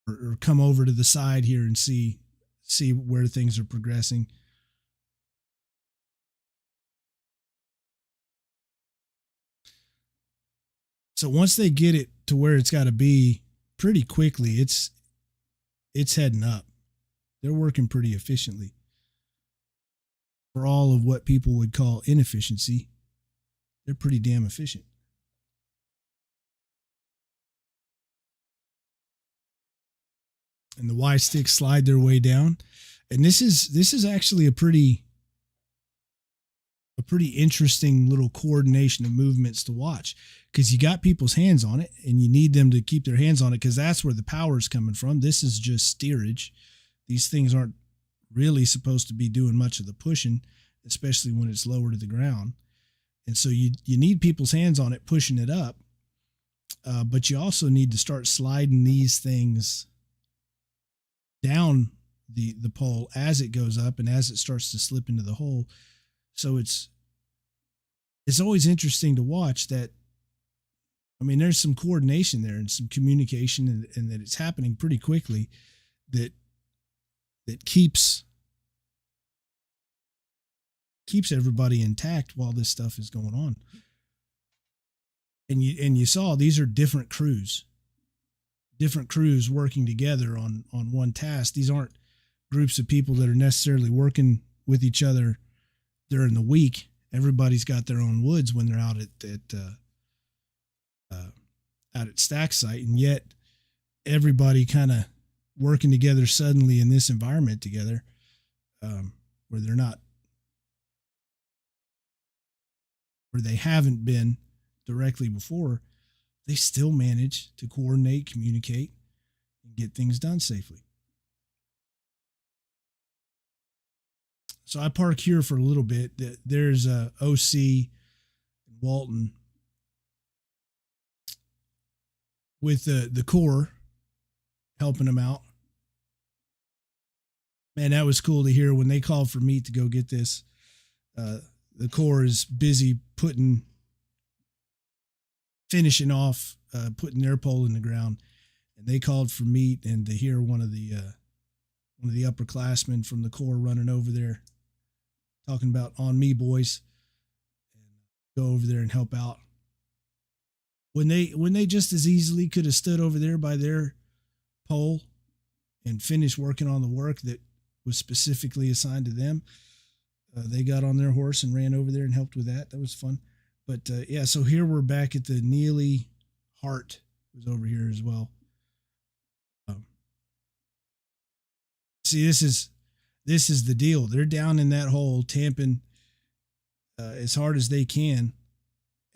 or come over to the side here and see where things are progressing. So once they get it to where it's got to be pretty quickly, it's heading up. They're working pretty efficiently. For all of what people would call inefficiency, they're pretty damn efficient. And the Y sticks slide their way down. And this is actually a pretty interesting little coordination of movements to watch, because you got people's hands on it and you need them to keep their hands on it, because that's where the power is coming from. This is just steerage. These things aren't really supposed to be doing much of the pushing, especially when it's lower to the ground. And so you need people's hands on it, pushing it up. But you also need to start sliding these things down the pole as it goes up and as it starts to slip into the hole. So it's always interesting to watch that. I mean, there's some coordination there and some communication, and that it's happening pretty quickly, that keeps everybody intact while this stuff is going on. And you saw these are different crews working together on one task. These aren't groups of people that are necessarily working with each other during the week. Everybody's got their own woods when they're out at stack site, and yet everybody kind of working together suddenly in this environment together, where they haven't been directly before. They still manage to coordinate, communicate, and get things done safely. So I park here for a little bit. There's a OC in Walton with the Corps helping them out. Man, that was cool to hear when they called for meat to go get this. The Corps is busy finishing off, putting their pole in the ground, and they called for meat. And to hear one of the upperclassmen from the Corps running over there, talking about "on me, boys," and go over there and help out. When they just as easily could have stood over there by their pole and finished working on the work that was specifically assigned to them, they got on their horse and ran over there and helped with that. That was fun. But yeah, so here we're back at the Neely. Hart was over here as well. See, this is the deal. They're down in that hole, tamping as hard as they can,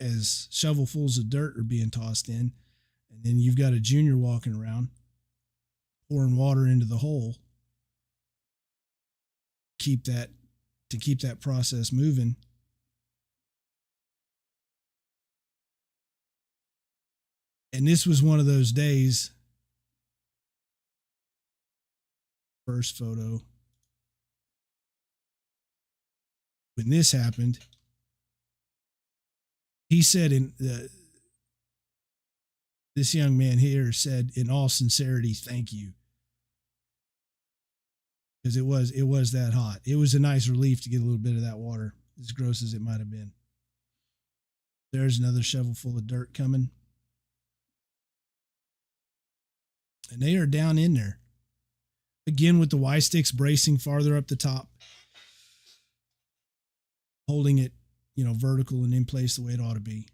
as shovelfuls of dirt are being tossed in, and then you've got a junior walking around pouring water into the hole. Keep that process moving. And this was one of those days. First photo. When this happened, he said this young man here said in all sincerity, thank you. Because it was that hot. It was a nice relief to get a little bit of that water, as gross as it might have been. There's another shovel full of dirt coming. And they are down in there. Again, with the Y sticks bracing farther up the top. Holding it, vertical and in place the way it ought to be.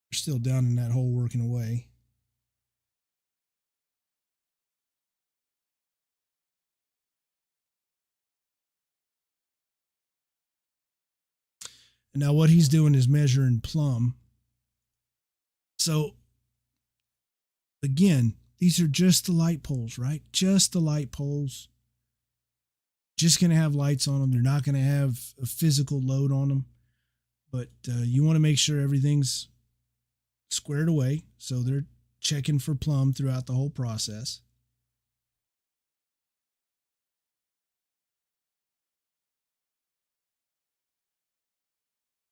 They're still down in that hole working away. And now what he's doing is measuring plumb. So, again, these are just the light poles, right? Just the light poles. Just going to have lights on them. They're not going to have a physical load on them. But you want to make sure everything's squared away. So they're checking for plumb throughout the whole process.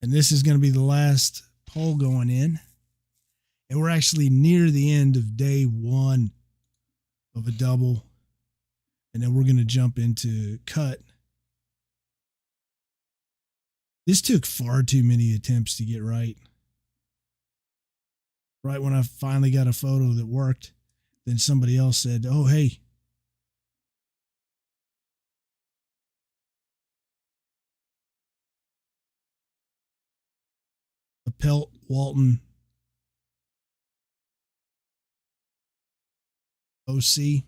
And this is going to be the last pole going in. And we're actually near the end of day one of a double. And then we're going to jump into cut. This took far too many attempts to get right. Right when I finally got a photo that worked, then somebody else said, oh, hey. A Pelt Walton OC.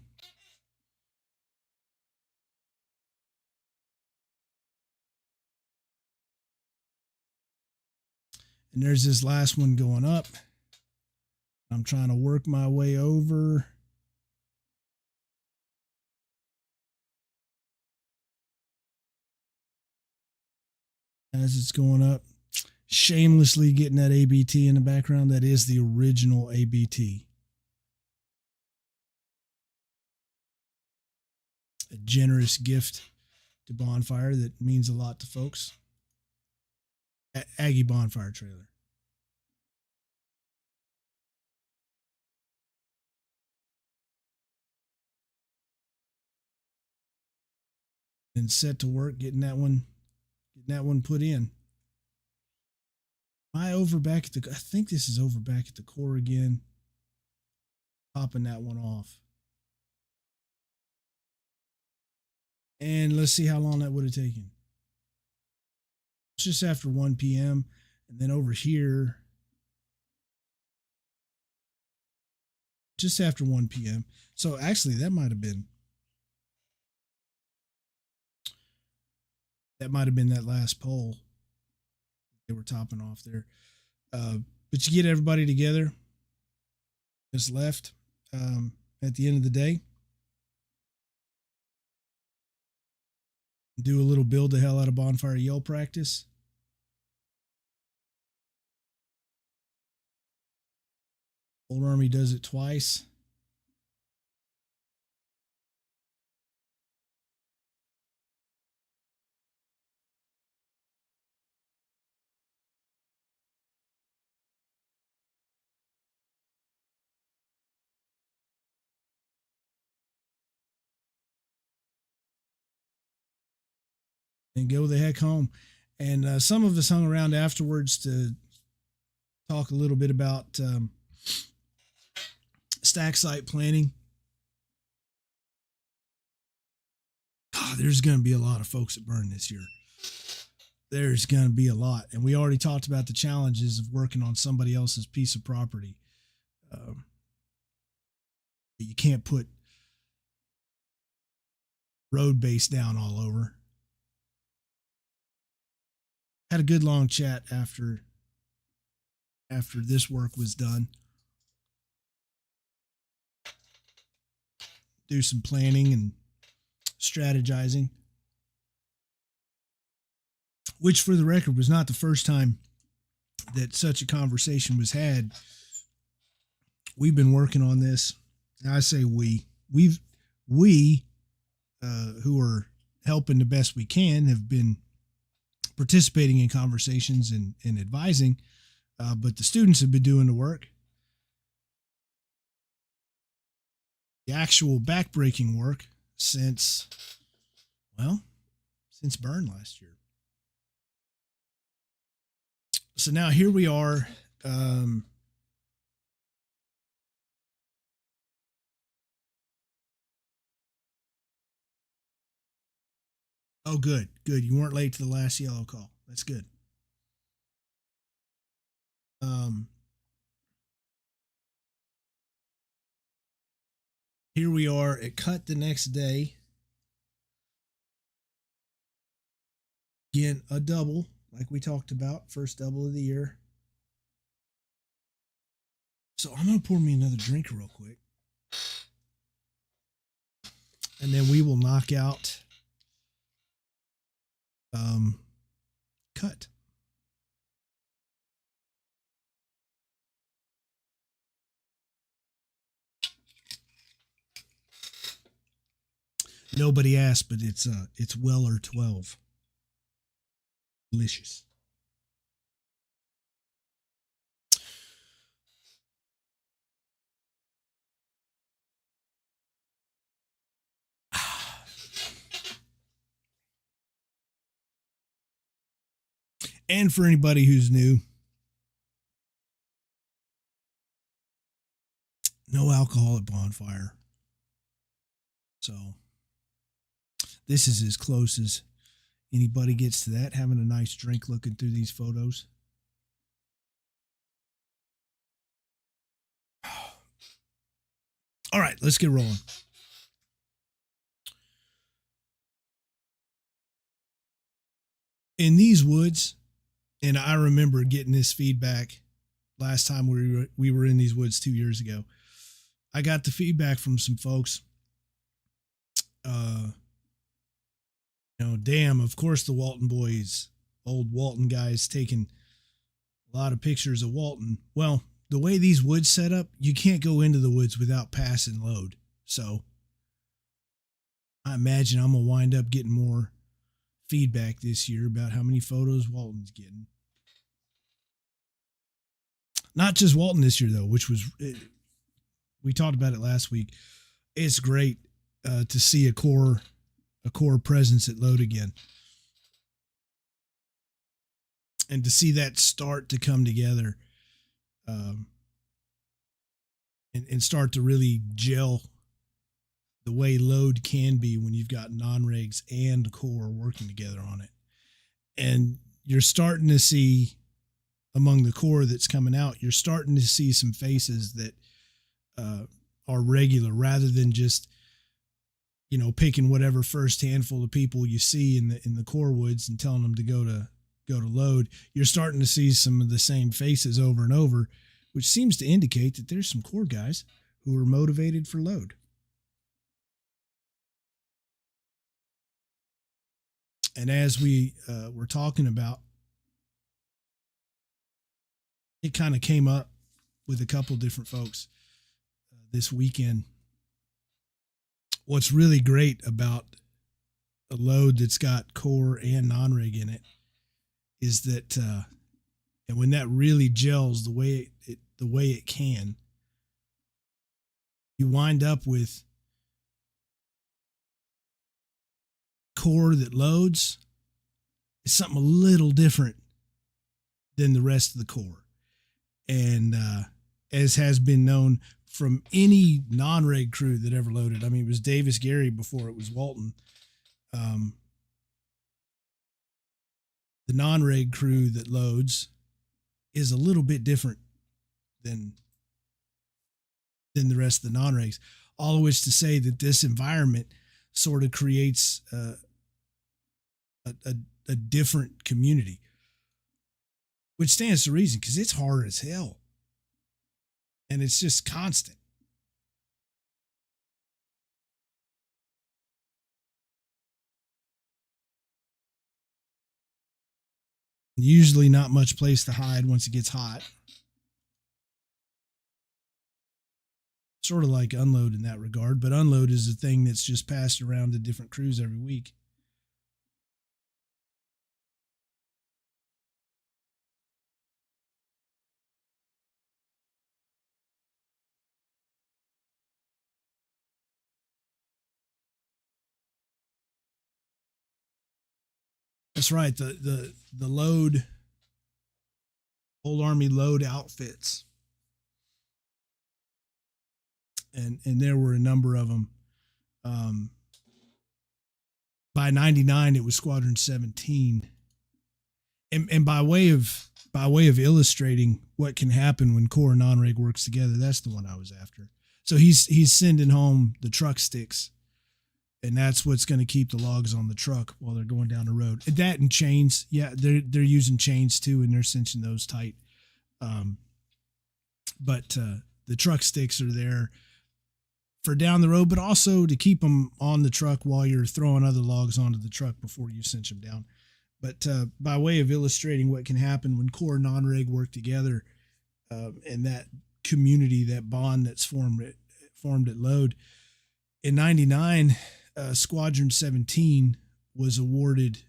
And there's this last one going up. I'm trying to work my way over. As it's going up, shamelessly getting that ABT in the background. That is the original ABT. A generous gift to Bonfire that means a lot to folks. Aggie Bonfire trailer. And set to work getting that one put in. Am I over back at I think this is over back at the core again. Popping that one off. And let's see how long that would have taken. It's just after 1 p.m. And then over here, just after 1 p.m. So actually, that might have been that last pole they were topping off there. But you get everybody together that's left at the end of the day. Do a little build the hell out of Bonfire yell practice. Old Army does it twice. And go the heck home. And some of us hung around afterwards to talk a little bit about stack site planning. God, there's going to be a lot of folks that burn this year. There's going to be a lot. And we already talked about the challenges of working on somebody else's piece of property. You can't put road base down all over. Had a good long chat after this work was done. Do some planning and strategizing, which for the record was not the first time that such a conversation was had. We've been working on this. I say we who are helping the best we can have been participating in conversations and advising, but the students have been doing the work. The actual backbreaking work since Burn last year. So now here we are. Oh, good. You weren't late to the last yellow call. That's good. Here we are at cut the next day. Again, a double, like we talked about, first double of the year. So I'm going to pour me another drink real quick. And then we will knock out cut. Nobody asked, but it's Weller 12. Delicious. And for anybody who's new, no alcohol at Bonfire. So this is as close as anybody gets to that, having a nice drink looking through these photos. All right, let's get rolling. In these woods, and I remember getting this feedback last time we were in these woods 2 years ago. I got the feedback from some folks. Damn, of course the Walton boys, old Walton guys, taking a lot of pictures of Walton. Well, the way these woods set up, you can't go into the woods without pass and load. So I imagine I'm going to wind up getting more feedback this year about how many photos Walton's getting. Not just Walton this year, though, which was, we talked about it last week. It's great to see a core presence at load again. And to see that start to come together and start to really gel the way load can be when you've got non-regs and core working together on it. And you're starting to see among the core that's coming out, you're starting to see some faces that are regular rather than just, picking whatever first handful of people you see in the core woods and telling them to go to load. You're starting to see some of the same faces over and over, which seems to indicate that there's some core guys who are motivated for load. And as we were talking about, it kind of came up with a couple different folks this weekend. What's really great about a load that's got core and non-rig in it is that, and when that really gels the way it can, you wind up with core that loads is something a little different than the rest of the core. And as has been known from any non-reg crew that ever loaded, I mean, it was Davis Gary before it was Walton. The non-reg crew that loads is a little bit different than the rest of the non-regs. All of which to say that this environment, sort of creates a different community, which stands to reason because it's hard as hell. And it's just constant. Usually not much place to hide once it gets hot. Sort of like unload in that regard, but unload is a thing that's just passed around to different crews every week. That's right. The load, Old Army load outfits, and there were a number of them. By '99, it was Squadron 17, and by way of illustrating what can happen when core and non-rig works together, that's the one I was after. So he's sending home the truck sticks, and that's what's going to keep the logs on the truck while they're going down the road. That and chains, yeah, they're using chains too, and they're cinching those tight. But the truck sticks are there for down the road, but also to keep them on the truck while you're throwing other logs onto the truck before you cinch them down. But by way of illustrating what can happen when core and non-rig work together, and that community, that bond that's formed at load, in '99, Squadron 17 was awarded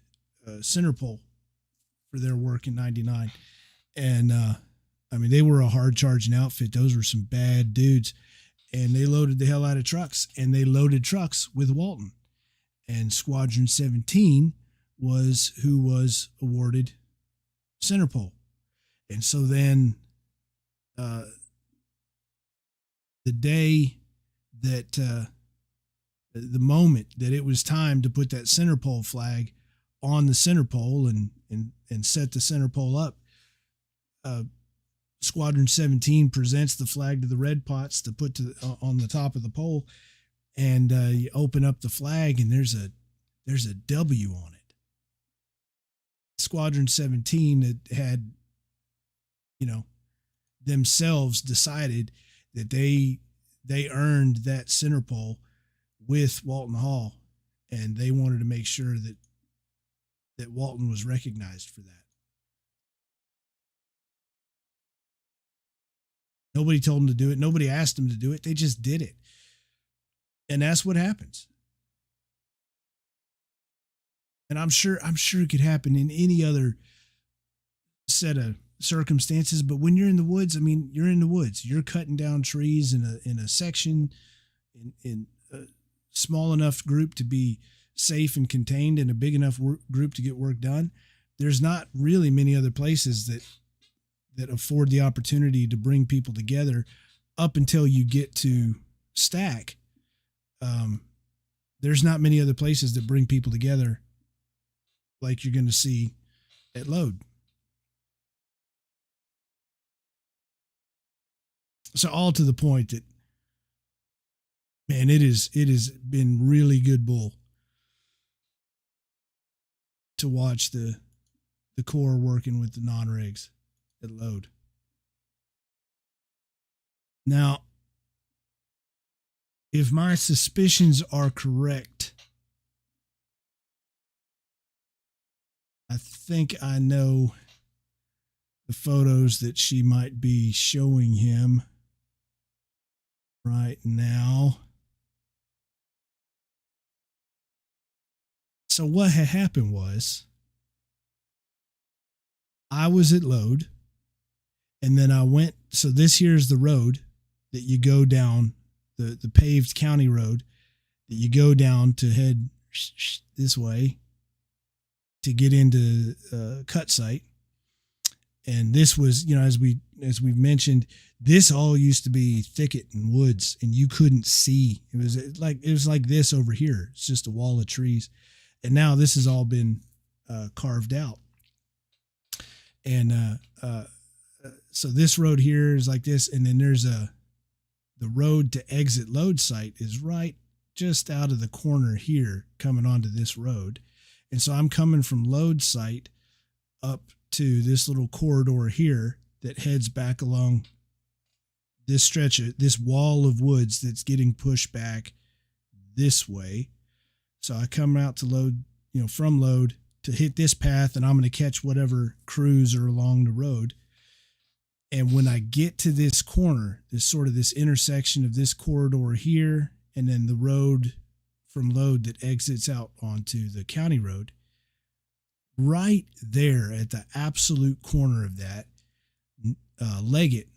center pole for their work in '99. And I mean, they were a hard charging outfit. Those were some bad dudes. And they loaded the hell out of trucks, and they loaded trucks with Walton. And Squadron 17 was who was awarded center pole. And so then the day that the moment that it was time to put that center pole flag on the center pole and set the center pole up, Squadron 17 presents the flag to the red pots to put on the top of the pole, and you open up the flag, and there's a W on it. Squadron 17 had, themselves decided that they earned that center pole with Walton Hall, and they wanted to make sure that Walton was recognized for that. Nobody told them to do it. Nobody asked them to do it. They just did it. And that's what happens. And I'm sure it could happen in any other set of circumstances. But when you're in the woods, I mean, you're in the woods. You're cutting down trees in a section, in a small enough group to be safe and contained, and a big enough group to get work done. There's not really many other places that afford the opportunity to bring people together up until you get to stack. There's not many other places that bring people together like you're going to see at load. So all to the point that, man, it has been really good bull to watch the core working with the non-rigs at load. Now, if my suspicions are correct, I think I know the photos that she might be showing him right now. So what had happened was I was at load, and then I went. So this here's the road that you go down, the paved county road that you go down to head this way to get into cut site. And this was, as we've mentioned, this all used to be thicket and woods, and you couldn't see. It was like this over here. It's just a wall of trees, and now this has all been carved out. And so this road here is like this, and then there's the road to exit load site is right just out of the corner here coming onto this road. And so I'm coming from load site up to this little corridor here that heads back along this stretch of this wall of woods that's getting pushed back this way. So I come out to load, from load to hit this path, and I'm going to catch whatever crews are along the road. And when I get to this corner, this intersection of this corridor here, and then the road from load that exits out onto the county road, right there at the absolute corner of that, Leggett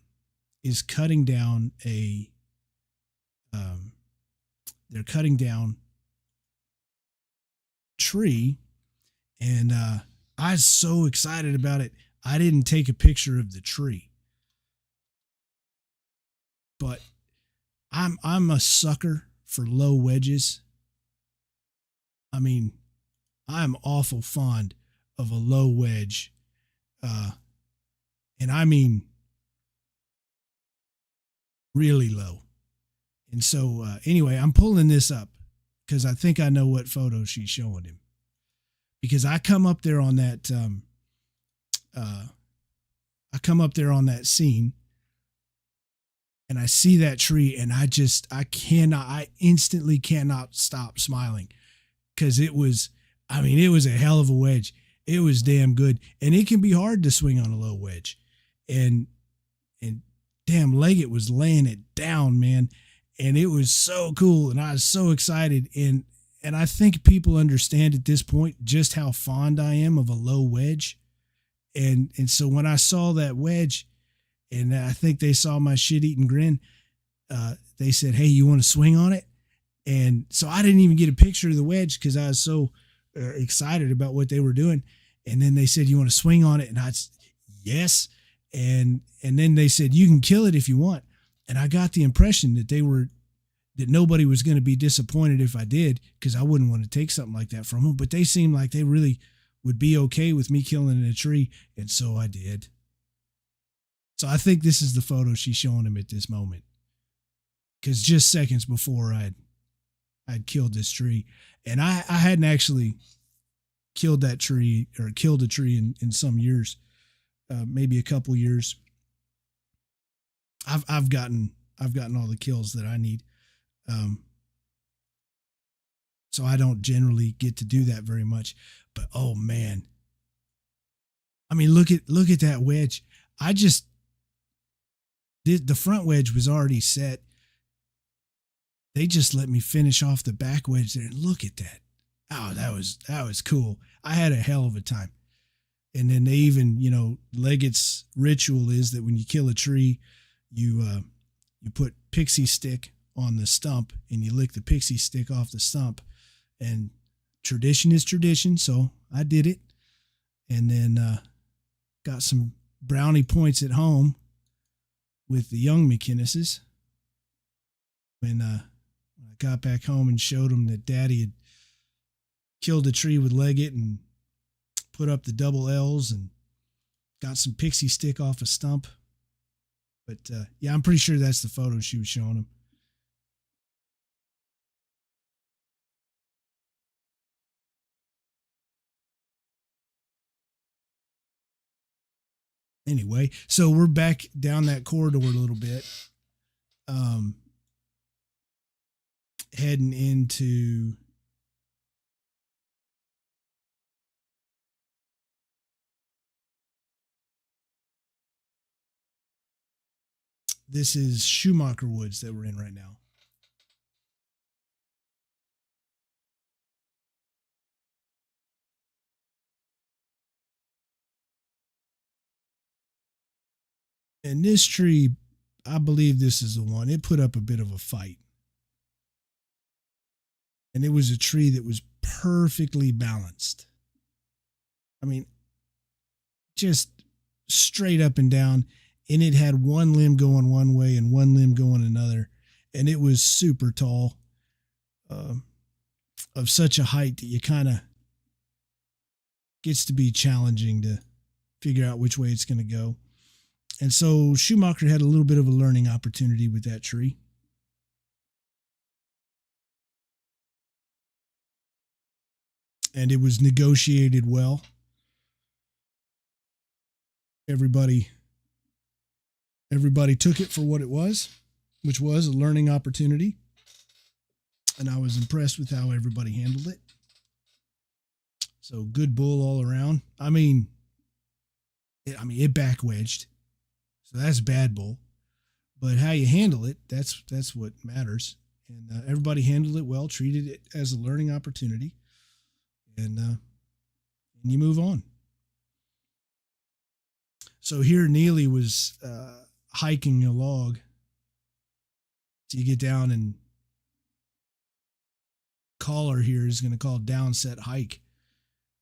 is cutting down they're cutting down tree, and I was so excited about it. I didn't take a picture of the tree, but I'm a sucker for low wedges. I mean, I'm awful fond of a low wedge, and I mean really low. And so anyway, I'm pulling this up because I think I know what photo she's showing him. Because I come up there on that scene, and I see that tree, and I instantly cannot stop smiling, because it was a hell of a wedge. It was damn good, and it can be hard to swing on a low wedge, and damn, Leggett was laying it down, man, and it was so cool, and I was so excited, and I think people understand at this point just how fond I am of a low wedge, and so when I saw that wedge, and I think they saw my shit-eating grin, they said, "Hey, you want to swing on it?" And so I didn't even get a picture of the wedge because I was so excited about what they were doing. And then they said, "You want to swing on it?" And I said, "Yes." And then they said, "You can kill it if you want." And I got the impression that that nobody was going to be disappointed if I did, because I wouldn't want to take something like that from them. But they seemed like they really would be okay with me killing a tree. And so I did. So I think this is the photo she's showing him at this moment, because just seconds before I'd killed this tree, and I hadn't actually killed that tree or killed a tree in some years, maybe a couple years. I've gotten all the kills that I need, so I don't generally get to do that very much. But oh man, I mean, look at that wedge. The front wedge was already set. They just let me finish off the back wedge there. Look at that. Oh, that was cool. I had a hell of a time. And then they even, Leggett's ritual is that when you kill a tree, you put pixie stick on the stump, and you lick the pixie stick off the stump. And tradition is tradition, so I did it. And then got some brownie points at home with the young McKinnises. When I got back home and showed them that Daddy had killed a tree with Leggett and put up the double L's and got some pixie stick off a stump. But yeah, I'm pretty sure that's the photo she was showing him. Anyway, so we're back down that corridor a little bit, heading into this is Schumacher Woods that we're in right now. And this tree, I believe this is the one. It put up a bit of a fight. And it was a tree that was perfectly balanced. I mean, just straight up and down. And it had one limb going one way and one limb going another. And it was super tall, of such a height that you kind of gets to be challenging to figure out which way it's going to go. And so Schumacher had a little bit of a learning opportunity with that tree. and it was negotiated well. Everybody took it for what it was, which was a learning opportunity. And I was impressed with how everybody handled it. So good bull all around. I mean, it back wedged. So that's bad bull. But how you handle it, that's what matters. And everybody handled it well, treated it as a learning opportunity. And you move on. So here Neely was hiking a log. So you get down, and caller here is going to call downset hike.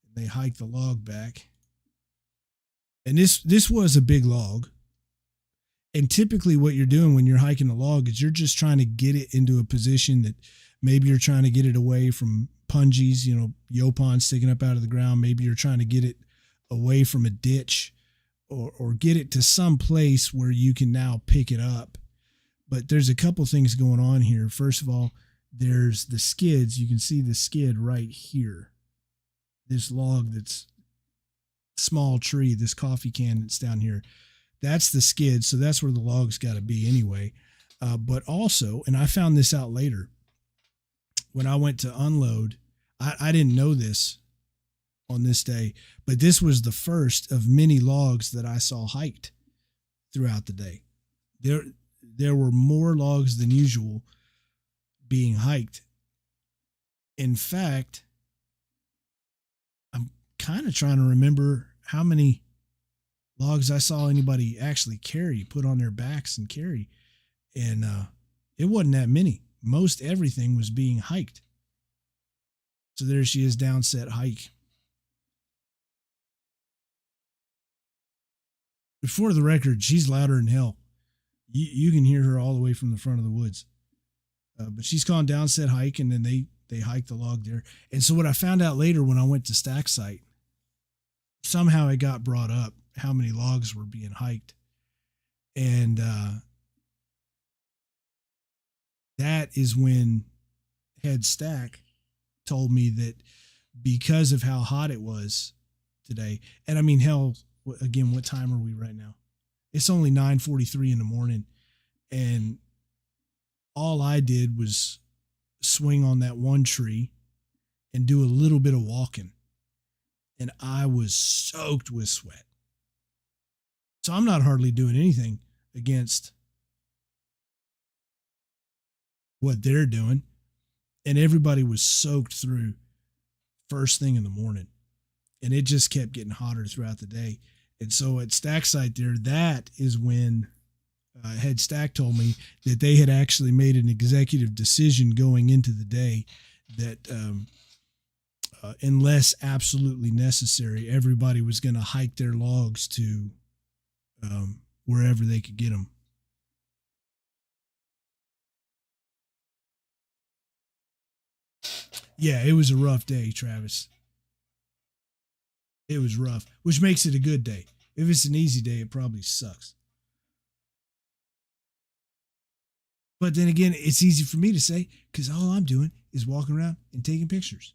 And they hike the log back. And this was a big log. And typically what you're doing when you're hiking a log is you're just trying to get it into a position that maybe you're trying to get it away from pungies, yopon sticking up out of the ground. Maybe you're trying to get it away from a ditch or get it to some place where you can now pick it up. But there's a couple things going on here. First of all, there's the skids. You can see the skid right here. This log that's small tree, this coffee can that's down here. That's the skid. So that's where the log's got to be anyway. But also, and I found this out later, when I went to unload, I didn't know this on this day, but this was the first of many logs that I saw hiked throughout the day. There were more logs than usual being hiked. In fact, I'm kind of trying to remember how many logs I saw anybody actually carry, put on their backs and carry. And it wasn't that many. Most everything was being hiked. So there she is, downset hike. For the record, she's louder than hell. You can hear her all the way from the front of the woods. But she's calling downset hike, and then they hike the log there. And so what I found out later when I went to stack site, somehow it got brought up how many logs were being hiked. And that is when head stack told me that because of how hot it was today, and I mean, hell, again, what time are we right now? It's only 9:43 in the morning, and all I did was swing on that one tree and do a little bit of walking, and I was soaked with sweat. So I'm not hardly doing anything against what they're doing, and everybody was soaked through first thing in the morning, and it just kept getting hotter throughout the day. And so at stack site there, that is when head stack told me that they had actually made an executive decision going into the day that unless absolutely necessary, everybody was going to hike their logs to wherever they could get them. Yeah, it was a rough day, Travis. It was rough, which makes it a good day. If it's an easy day, it probably sucks. But then again, it's easy for me to say because all I'm doing is walking around and taking pictures.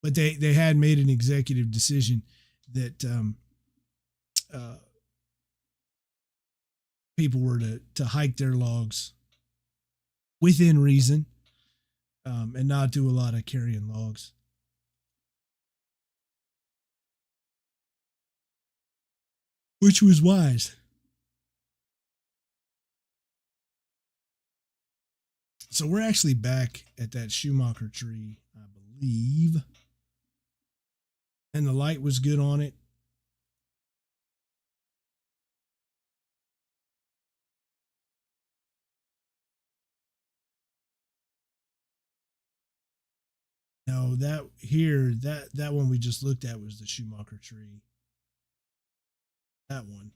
But they had made an executive decision that people were to hike their logs within reason and not do a lot of carrying logs. Which was wise. So we're actually back at that Schumacher tree, I believe. And the light was good on it. No, that one we just looked at was the Schumacher tree. That one.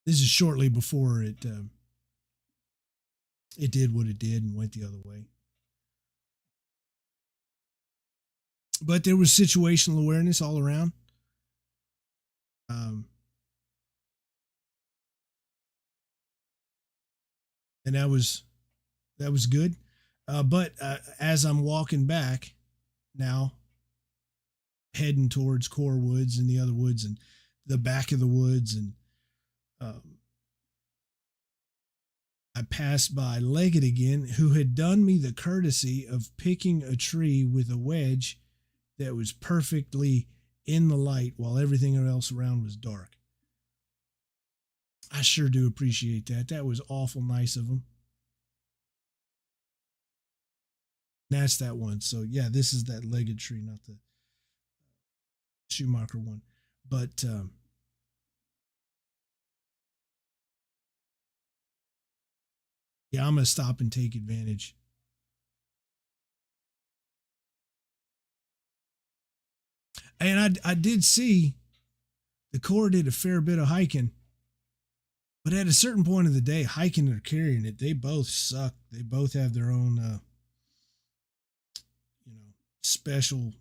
This is shortly before it did what it did and went the other way. But there was situational awareness all around. and that was good. But as I'm walking back now, heading towards Core Woods and the other woods and the back of the woods, and I passed by Leggett again, who had done me the courtesy of picking a tree with a wedge that was perfectly in the light while everything else around was dark. I sure do appreciate that. That was awful nice of him. That's that one. So yeah, this is that Leggett tree, not the Schumacher one. But yeah, I'm gonna stop and take advantage. And I did see the Corps did a fair bit of hiking, but at a certain point of the day, hiking or carrying it, they both suck. They both have their own, special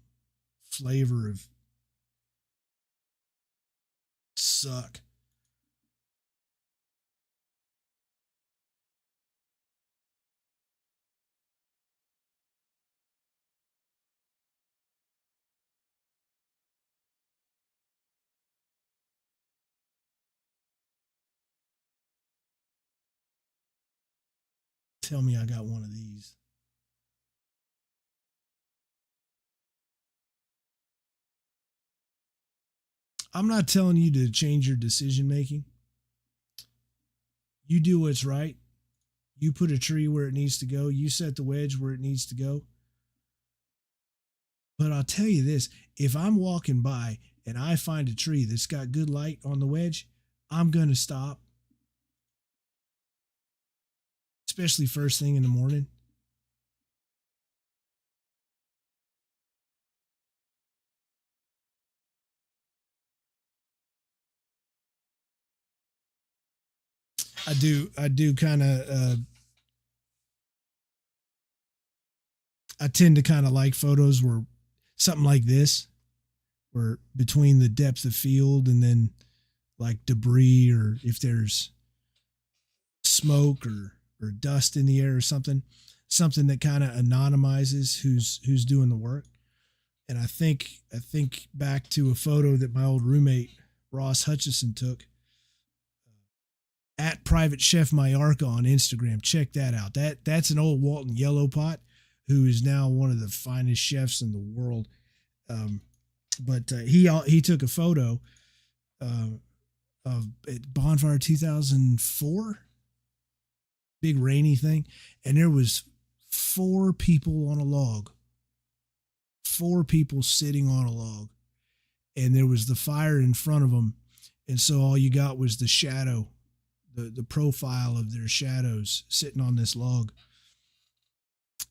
flavor of suck. Tell me I got one of these. I'm not telling you to change your decision making. You do what's right. You put a tree where it needs to go. You set the wedge where it needs to go. But I'll tell you this, if I'm walking by and I find a tree that's got good light on the wedge, I'm going to stop. Especially first thing in the morning. I do kind of, I tend to kind of like photos where something like this, where between the depth of field and then like debris, or if there's smoke or dust in the air or something that kind of anonymizes who's doing the work. And I think back to a photo that my old roommate Ross Hutchison took at Private Chef Mallorca on Instagram. Check that out. That's an old Walton Yellow Pot who is now one of the finest chefs in the world. But he took a photo of at Bonfire 2004, big rainy thing, and there was 4 people on a log. 4 people sitting on a log, and there was the fire in front of them, and so all you got was the shadow, the profile of their shadows sitting on this log.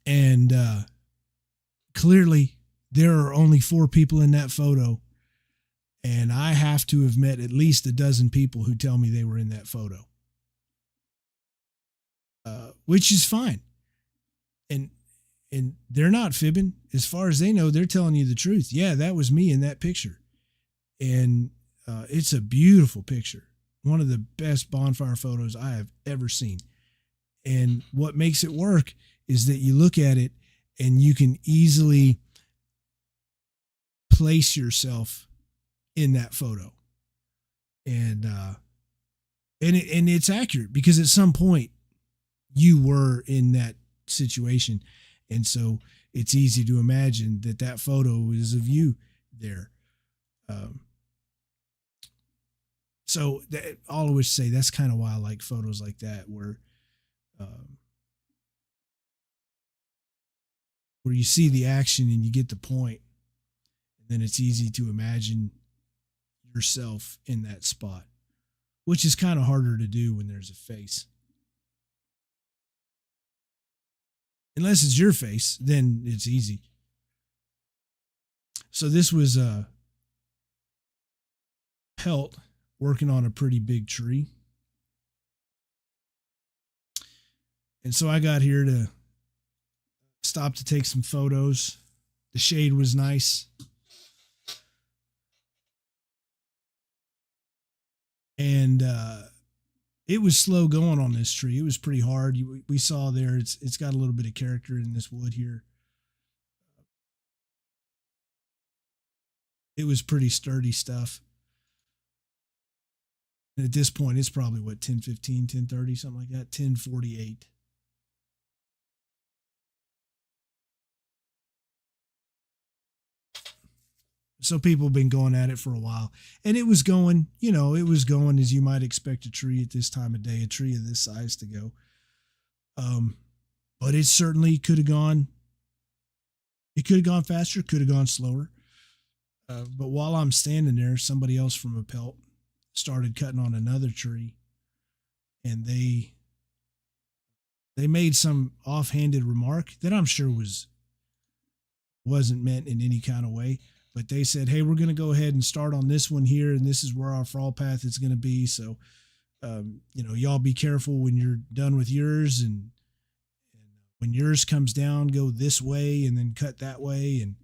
And clearly there are only 4 people in that photo, and I have to have met at least a dozen people who tell me they were in that photo, which is fine. And they're not fibbing. As far as they know, they're telling you the truth. Yeah, that was me in that picture. And it's a beautiful picture. One of the best bonfire photos I have ever seen. And what makes it work is that you look at it and you can easily place yourself in that photo. And it's accurate because at some point you were in that situation. And so it's easy to imagine that photo is of you there. So I'll always say that's kind of why I like photos like that, where you see the action and you get the point, and then it's easy to imagine yourself in that spot, which is kind of harder to do when there's a face. Unless it's your face, then it's easy. So this was a Pelt working on a pretty big tree. And so I got here to stop to take some photos. The shade was nice. And it was slow going on this tree. It was pretty hard. We saw there. It's got a little bit of character in this wood here. It was pretty sturdy stuff. And at this point, it's probably what 10:15, 10:30, something like that. 10:48. So people have been going at it for a while, and it was going. It was going as you might expect a tree at this time of day, a tree of this size to go. But it certainly could have gone. It could have gone faster, could have gone slower. But while I'm standing there, somebody else from a pelt started cutting on another tree, and they made some offhanded remark that I'm sure wasn't meant in any kind of way. But they said, "Hey, we're going to go ahead and start on this one here, and this is where our fall path is going to be. So, y'all be careful when you're done with yours, and when yours comes down, go this way, and then cut that way." And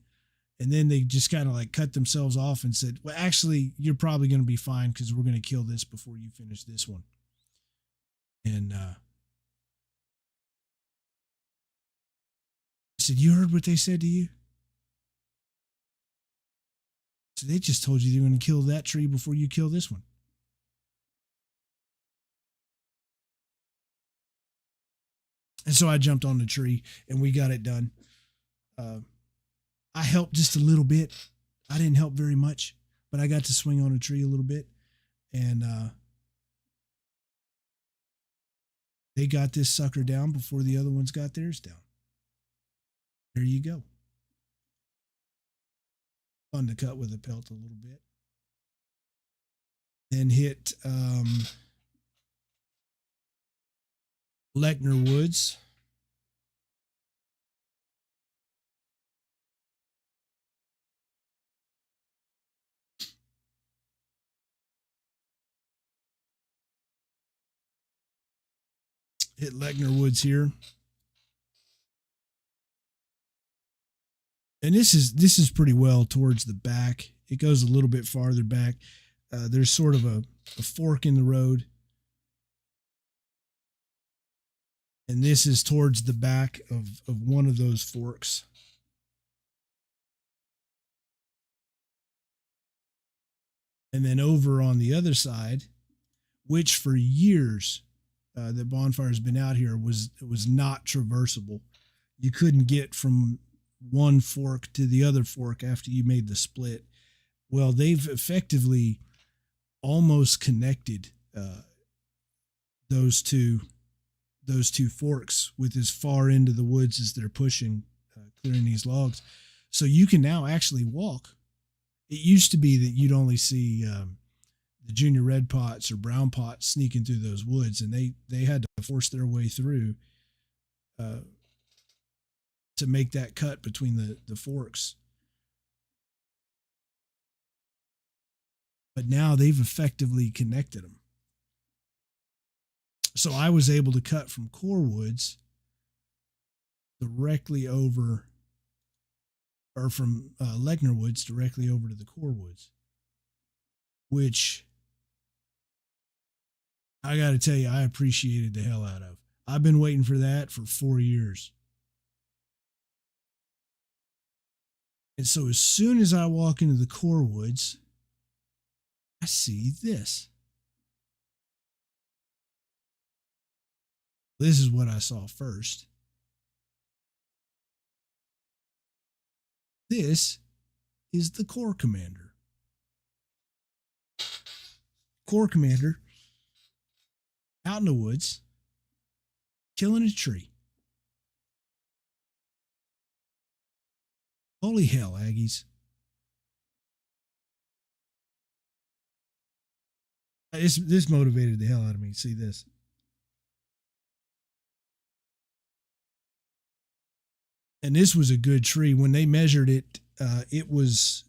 then they just kind of like cut themselves off and said, "Well, actually, you're probably going to be fine because we're going to kill this before you finish this one." And I said, "You heard what they said to you?" So they just told you they're going to kill that tree before you kill this one. And so I jumped on the tree and we got it done. I helped just a little bit. I didn't help very much, but I got to swing on a tree a little bit. And they got this sucker down before the other ones got theirs down. There you go. Fun to cut with a pelt a little bit. Then hit Lechner Woods. Hit Lechner Woods here. And this is pretty well towards the back. It goes a little bit farther back. There's sort of a fork in the road. And this is towards the back of one of those forks. And then over on the other side, which for years that Bonfire has been out here was not traversable. You couldn't get from one fork to the other fork after you made the split. Well, they've effectively almost connected those two forks with as far into the woods as they're pushing, clearing these logs. So you can now actually walk. It used to be that you'd only see the junior red pots or brown pots sneaking through those woods, and they had to force their way through to make that cut between the forks. But now they've effectively connected them. So I was able to cut from core woods directly over, or from Lechner Woods directly over to the core woods, which I got to tell you, I appreciated the hell out of. I've been waiting for that for 4 years. And so as soon as I walk into the core woods, I see this. This is what I saw first. This is the Corps Commander. Corps Commander out in the woods, killing a tree. Holy hell, Aggies. This motivated the hell out of me. See this. And this was a good tree. When they measured it, it was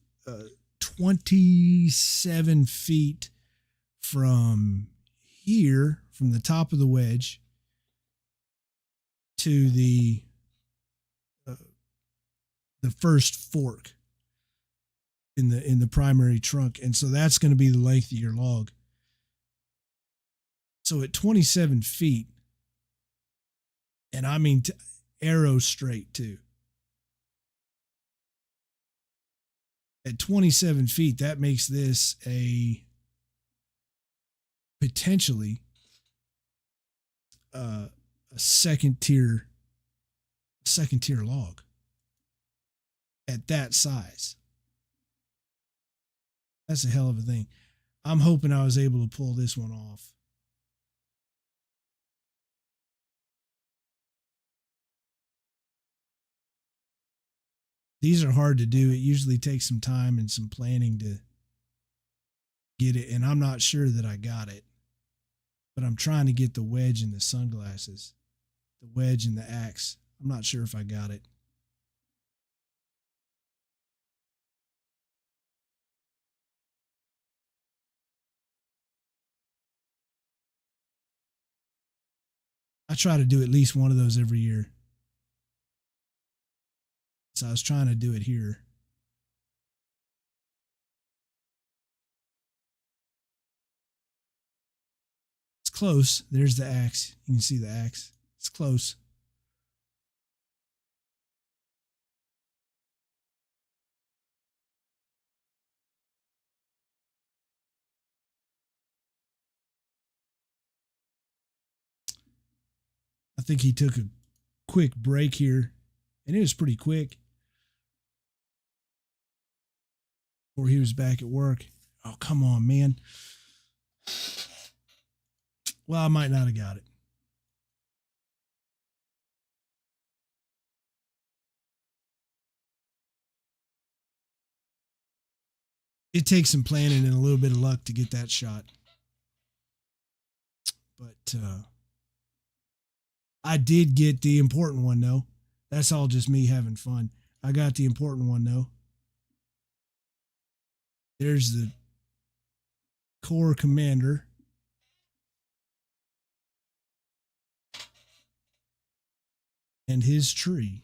27 feet from here, from the top of the wedge to the first fork in the primary trunk. And so that's going to be the length of your log. So at 27 feet, and I mean arrow straight too. At 27 feet, that makes this a potentially a second tier log at that size. That's a hell of a thing. I'm hoping I was able to pull this one off. These are hard to do. It usually takes some time and some planning to get it, and I'm not sure that I got it. But I'm trying to get the wedge and the sunglasses. The wedge and the axe. I'm not sure if I got it. I try to do at least one of those every year. So I was trying to do it here. It's close. There's the axe. You can see the axe. It's close. I think he took a quick break here, and it was pretty quick before he was back at work. Oh, come on, man. Well, I might not have got it. It takes some planning and a little bit of luck to get that shot. But I did get the important one, though. That's all just me having fun. I got the important one, though. There's the Corps commander. And his tree.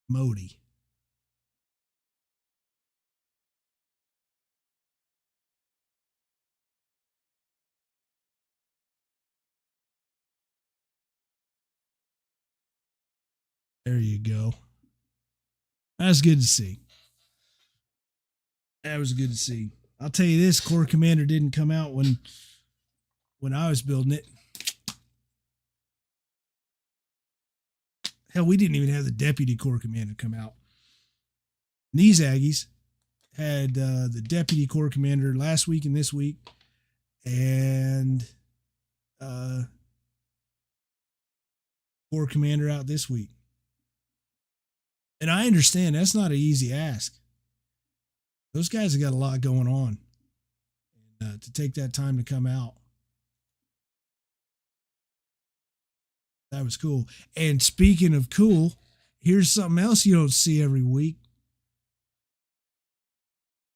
Modi. There you go. That's good to see. That was good to see. I'll tell you this, Corps Commander didn't come out when I was building it. Hell, we didn't even have the Deputy Corps Commander come out. And these Aggies had the Deputy Corps Commander last week and this week, and Corps Commander out this week. And I understand that's not an easy ask. Those guys have got a lot going on. And to take that time to come out, that was cool. And speaking of cool, here's something else you don't see every week.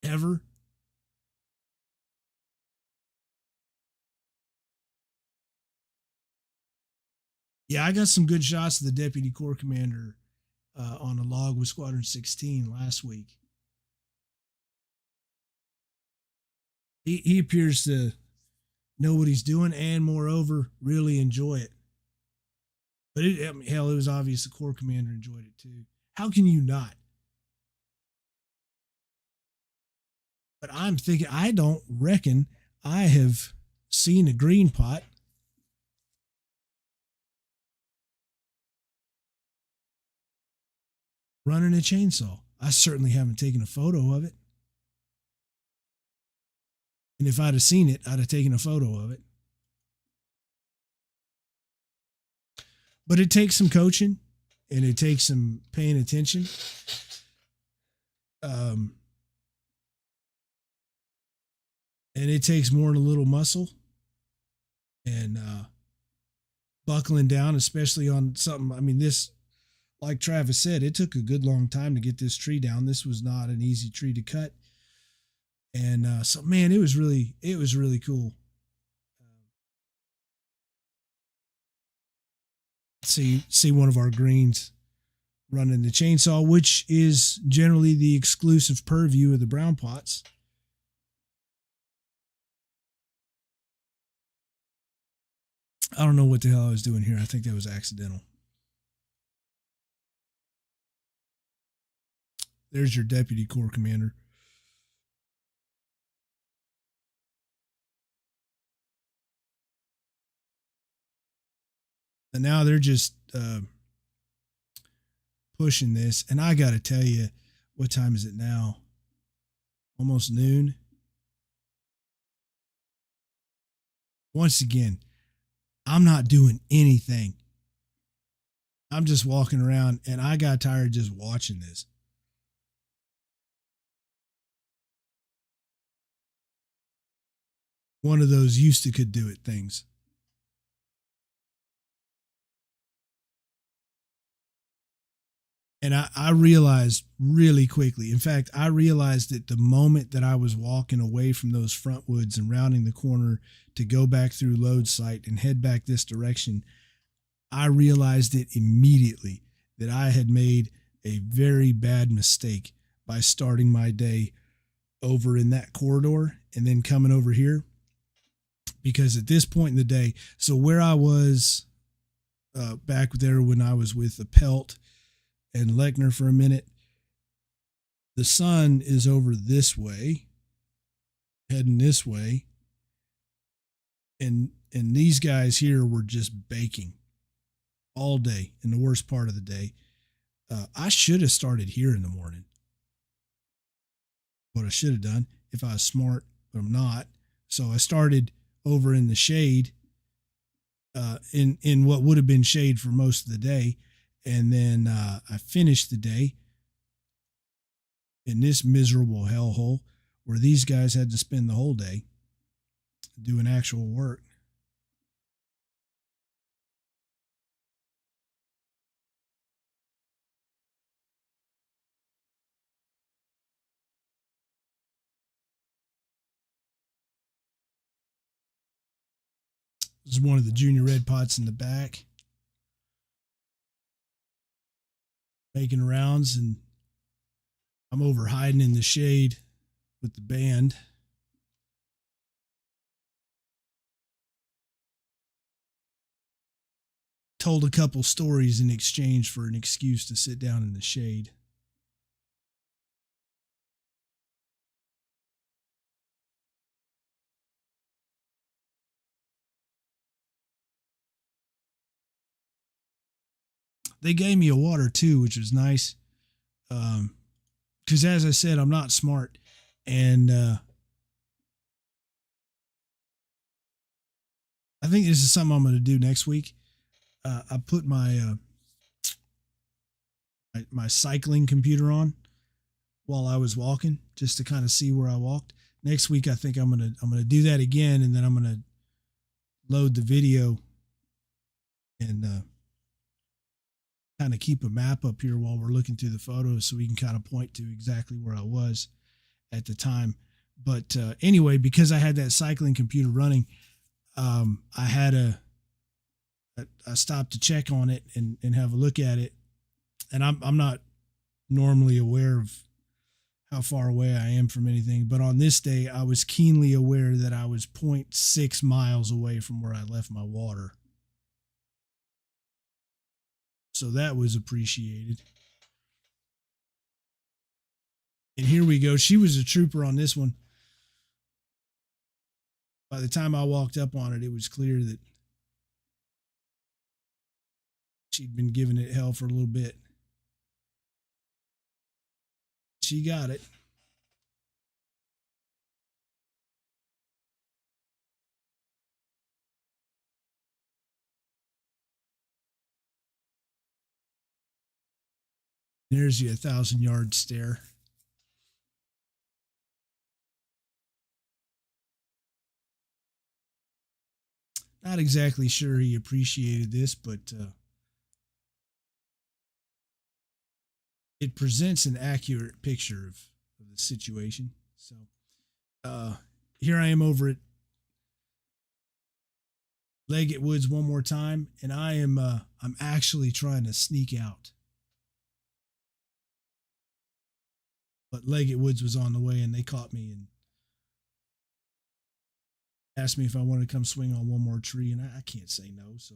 Ever. Yeah, I got some good shots of the Deputy Corps Commander on a log with Squadron 16 last week. He appears to know what he's doing and, moreover, really enjoy it. But hell, it was obvious the Corps Commander enjoyed it too. How can you not? But I'm thinking, I don't reckon I have seen a green pot running a chainsaw. I certainly haven't taken a photo of it. And if I'd have seen it, I'd have taken a photo of it. But it takes some coaching and it takes some paying attention. And it takes more than a little muscle and buckling down, especially on something. I mean, this, like Travis said, it took a good long time to get this tree down. This was not an easy tree to cut. And so, man, it was really cool. See one of our greens running the chainsaw, which is generally the exclusive purview of the brown pots. I don't know what the hell I was doing here. I think that was accidental. There's your deputy corps commander. And now they're just pushing this. And I got to tell you, what time is it now? Almost noon. Once again, I'm not doing anything. I'm just walking around, and I got tired just watching this. One of those used to could do it things. And I realized really quickly. In fact, I realized that the moment that I was walking away from those front woods and rounding the corner to go back through load site and head back this direction, I realized it immediately that I had made a very bad mistake by starting my day over in that corridor and then coming over here. Because at this point in the day, so where I was back there when I was with the Pelt and Lechner for a minute, the sun is over this way, heading this way, and these guys here were just baking all day in the worst part of the day. I should have started here in the morning. What I should have done if I was smart, but I'm not. So I started over in the shade, in what would have been shade for most of the day. And then I finished the day in this miserable hellhole where these guys had to spend the whole day doing actual work. This is one of the junior red pots in the back, making rounds, and I'm over hiding in the shade with the band. Told a couple stories in exchange for an excuse to sit down in the shade. They gave me a water too, which was nice. Because as I said, I'm not smart. And I think this is something I'm going to do next week. I put my my cycling computer on while I was walking, just to kind of see where I walked. Next week, I think I'm gonna do that again, and then I'm gonna load the video and kind of keep a map up here while we're looking through the photos, so we can kind of point to exactly where I was at the time. But anyway, because I had that cycling computer running, I stopped to check on it and have a look at it. And I'm not normally aware of how far away I am from anything, but on this day, I was keenly aware that I was 0.6 miles away from where I left my water. So that was appreciated. And here we go. She was a trooper on this one. By the time I walked up on it, it was clear that she'd been giving it hell for a little bit. She got it. There's your 1,000-yard stare. Not exactly sure he appreciated this, but it presents an accurate picture of the situation. So here I am over at Leggett Woods one more time, and I'm actually trying to sneak out. but Leggett Woods was on the way and they caught me and asked me if I wanted to come swing on one more tree, and I can't say no. So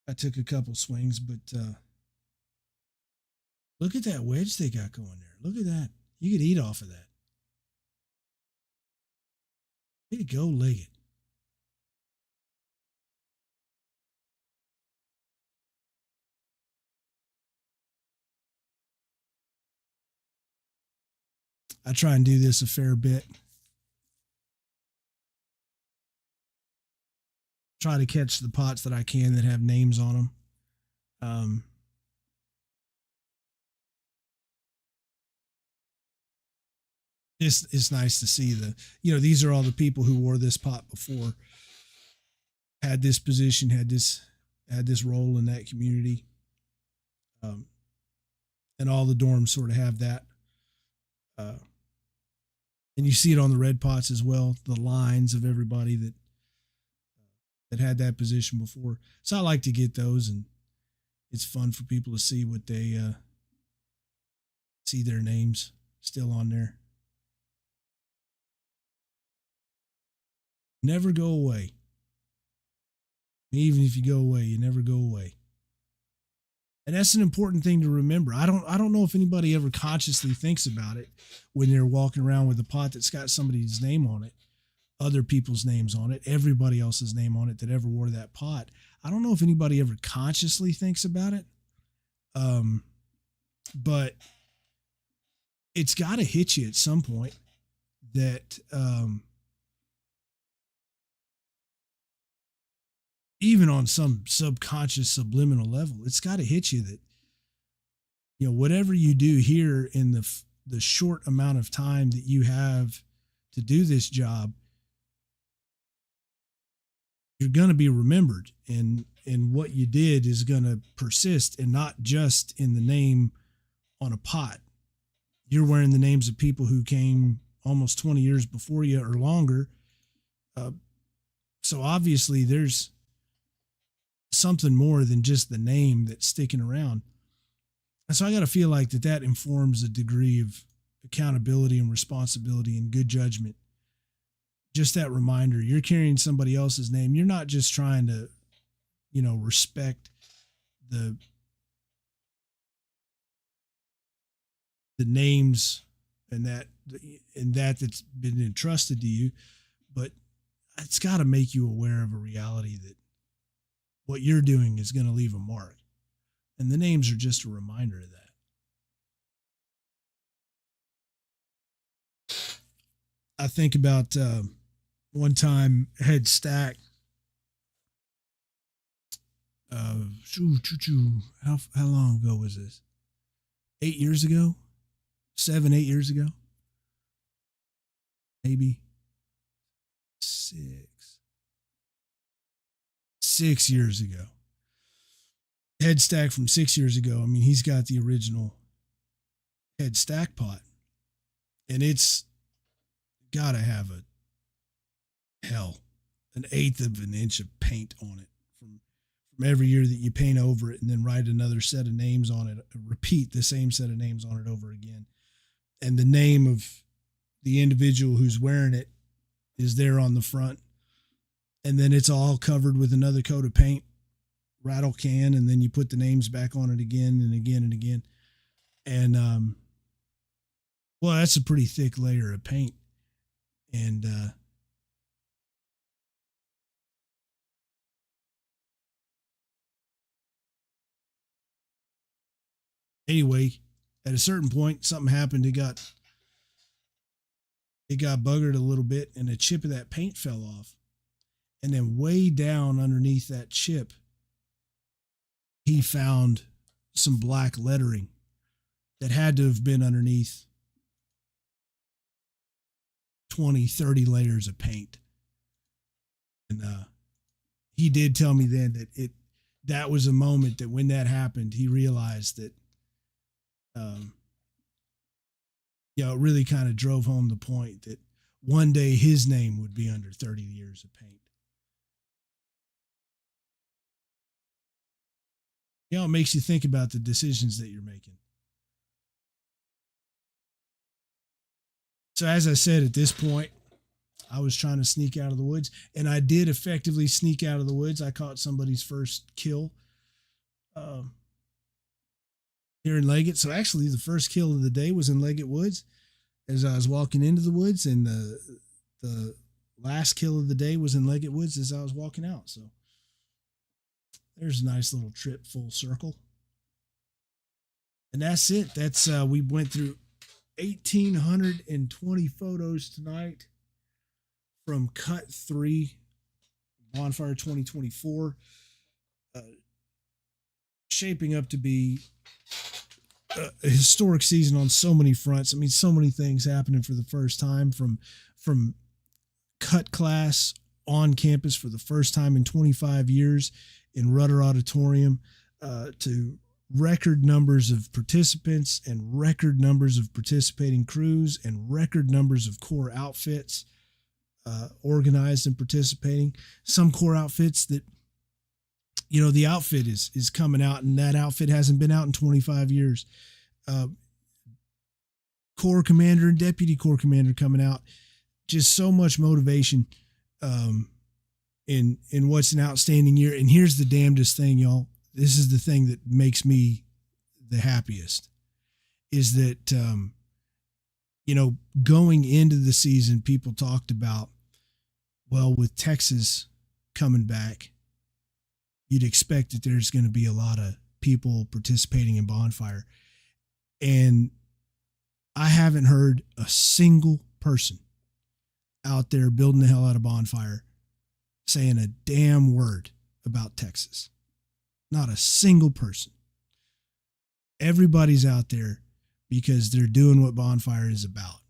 I took a couple swings, but look at that wedge they got going there. Look at that. You could eat off of that. Way to go, Leggett. I try and do this a fair bit. Try to catch the pots that I can that have names on them. It's nice to see these are all the people who wore this pot before, had this position, had this role in that community. And all the dorms sort of have that. And you see it on the red pots as well, the lines of everybody that had that position before. So I like to get those, and it's fun for people to see what they see their names still on there. Never go away. Even if you go away, you never go away. And that's an important thing to remember. I don't know if anybody ever consciously thinks about it when they're walking around with a pot that's got somebody's name on it, other people's names on it, everybody else's name on it that ever wore that pot. I don't know if anybody ever consciously thinks about it. But it's got to hit you at some point that even on some subconscious subliminal level, it's got to hit you that, whatever you do here in the short amount of time that you have to do this job, you're going to be remembered, and what you did is going to persist, and not just in the name on a pot. You're wearing the names of people who came almost 20 years before you or longer. So obviously there's something more than just the name that's sticking around. And so I got to feel like that informs a degree of accountability and responsibility and good judgment. Just that reminder, you're carrying somebody else's name. You're not just trying to, respect the names and that's been entrusted to you, but it's got to make you aware of a reality that what you're doing is going to leave a mark. And the names are just a reminder of that. I think about one time head stack. How long ago was this? 8 years ago? 7, 8 years ago? Maybe 6 years ago. Head stack from 6 years ago. I mean, he's got the original head stack pot, and it's got to have an eighth of an inch of paint on it from every year that you paint over it, and then write another set of names on it, repeat the same set of names on it over again. And the name of the individual who's wearing it is there on the front. And then it's all covered with another coat of paint, rattle can, and then you put the names back on it again and again and again. And, well, that's a pretty thick layer of paint. And, anyway, at a certain point, something happened. It got buggered a little bit, and a chip of that paint fell off. And then way down underneath that chip, he found some black lettering that had to have been underneath 20, 30 layers of paint. And he did tell me then that was a moment that when that happened, he realized that, it really kind of drove home the point that one day his name would be under 30 years of paint. It makes you think about the decisions that you're making. So as I said, at this point, I was trying to sneak out of the woods, and I did effectively sneak out of the woods. I caught somebody's first kill um, here in Leggett. So actually, the first kill of the day was in Leggett Woods as I was walking into the woods, and the last kill of the day was in Leggett Woods as I was walking out. So there's a nice little trip full circle. And that's it. That's we went through 1,820 photos tonight from Cut 3, Bonfire 2024. Shaping up to be a historic season on so many fronts. I mean, so many things happening for the first time from cut class on campus for the first time in 25 years in Rudder Auditorium to record numbers of participants and record numbers of participating crews and record numbers of core outfits organized and participating. Some core outfits that, you know, the outfit is coming out, and that outfit hasn't been out in 25 years. Corps commander and deputy corps commander coming out. Just so much motivation in what's an outstanding year. And here's the damnedest thing, y'all. This is the thing that makes me the happiest, is that, you know, going into the season, people talked about, well, with Texas coming back, you'd expect that there's going to be a lot of people participating in Bonfire. And I haven't heard a single person out there building the hell out of Bonfire saying a damn word about Texas. Not a single person. Everybody's out there because they're doing what Bonfire is about.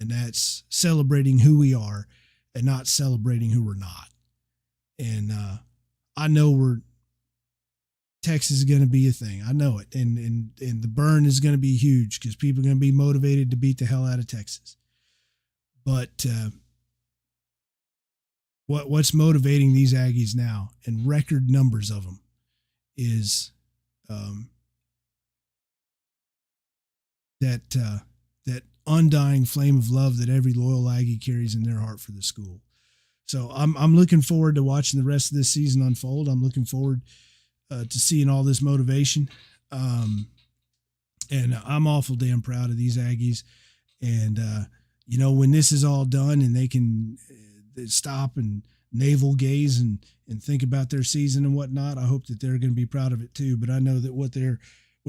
And that's celebrating who we are and not celebrating who we're not. And I know Texas is going to be a thing. I know it. And the burn is going to be huge because people are going to be motivated to beat the hell out of Texas. But what's motivating these Aggies now, and record numbers of them, is that undying flame of love that every loyal Aggie carries in their heart for the school. So I'm looking forward to watching the rest of this season unfold. I'm looking forward to seeing all this motivation. And I'm awful damn proud of these Aggies. And, you know, when this is all done and they can stop and navel gaze and think about their season and whatnot, I hope that they're going to be proud of it too. But I know that what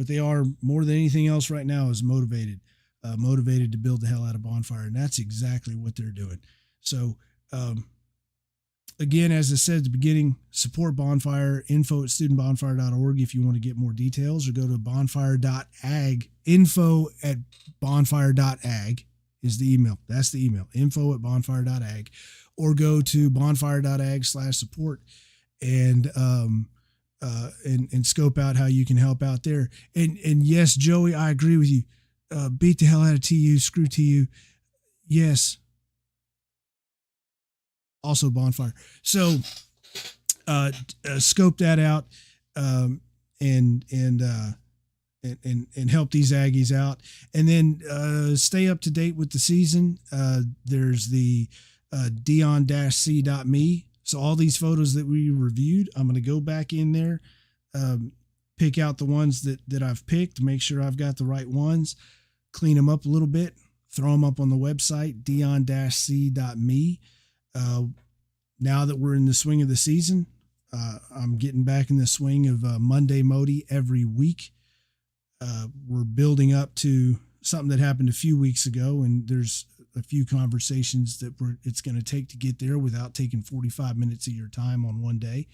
they are more than anything else right now is motivated to build the hell out of Bonfire. And that's exactly what they're doing. So, again, as I said at the beginning, support Bonfire, info@studentbonfire.org if you want to get more details, or go to bonfire.ag, info@bonfire.ag is the email. That's the email, info@bonfire.ag, or go to bonfire.ag/support and scope out how you can help out there. And yes, Joey, I agree with you. Beat the hell out of TU, screw TU. Yes. Also Bonfire. So scope that out and help these Aggies out. And then stay up to date with the season. There's the dion-c.me. So all these photos that we reviewed, I'm going to go back in there, pick out the ones that I've picked, make sure I've got the right ones, clean them up a little bit, throw them up on the website, dion-c.me. Now that we're in the swing of the season, I'm getting back in the swing of Monday Modi every week. We're building up to something that happened a few weeks ago, and there's a few conversations that it's going to take to get there without taking 45 minutes of your time on one day.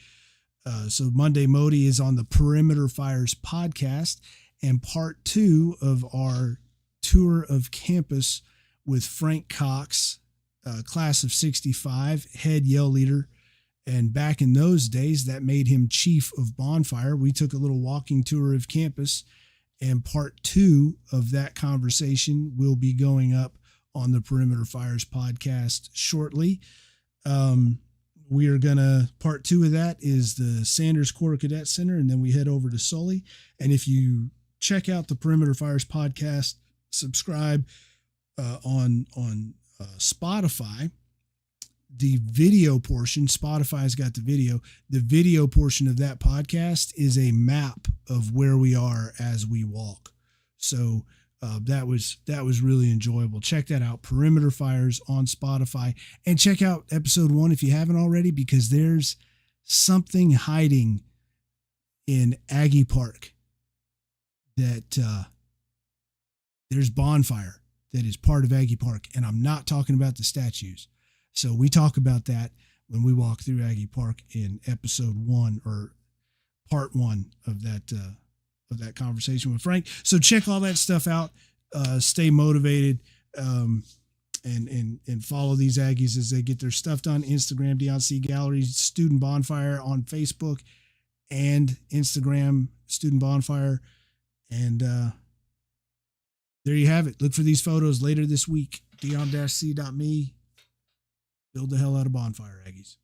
So Monday Modi is on the Perimeter Fires podcast, and part 2 of our tour of campus with Frank Cox, class of 65, head yell leader. And back in those days, that made him chief of Bonfire. We took a little walking tour of campus, and part 2 of that conversation will be going up on the Perimeter Fires podcast shortly. We are part 2 of that is the Sanders Corps Cadet Center, and then we head over to Sully. And if you check out the Perimeter Fires podcast, subscribe, on Spotify, the video portion, Spotify's got the video portion of that podcast is a map of where we are as we walk. So that was really enjoyable. Check that out, Perimeter Fires on Spotify, and check out episode 1 if you haven't already, because there's something hiding in Aggie Park that there's Bonfire that is part of Aggie Park, and I'm not talking about the statues. So we talk about that when we walk through Aggie Park in episode 1 or part 1 of that conversation with Frank. So check all that stuff out. Stay motivated, and follow these Aggies as they get their stuff done. Instagram, DNC Gallery, Student Bonfire on Facebook and Instagram, Student Bonfire. And there you have it. Look for these photos later this week. Dion-C.me. Build the hell out of Bonfire, Aggies.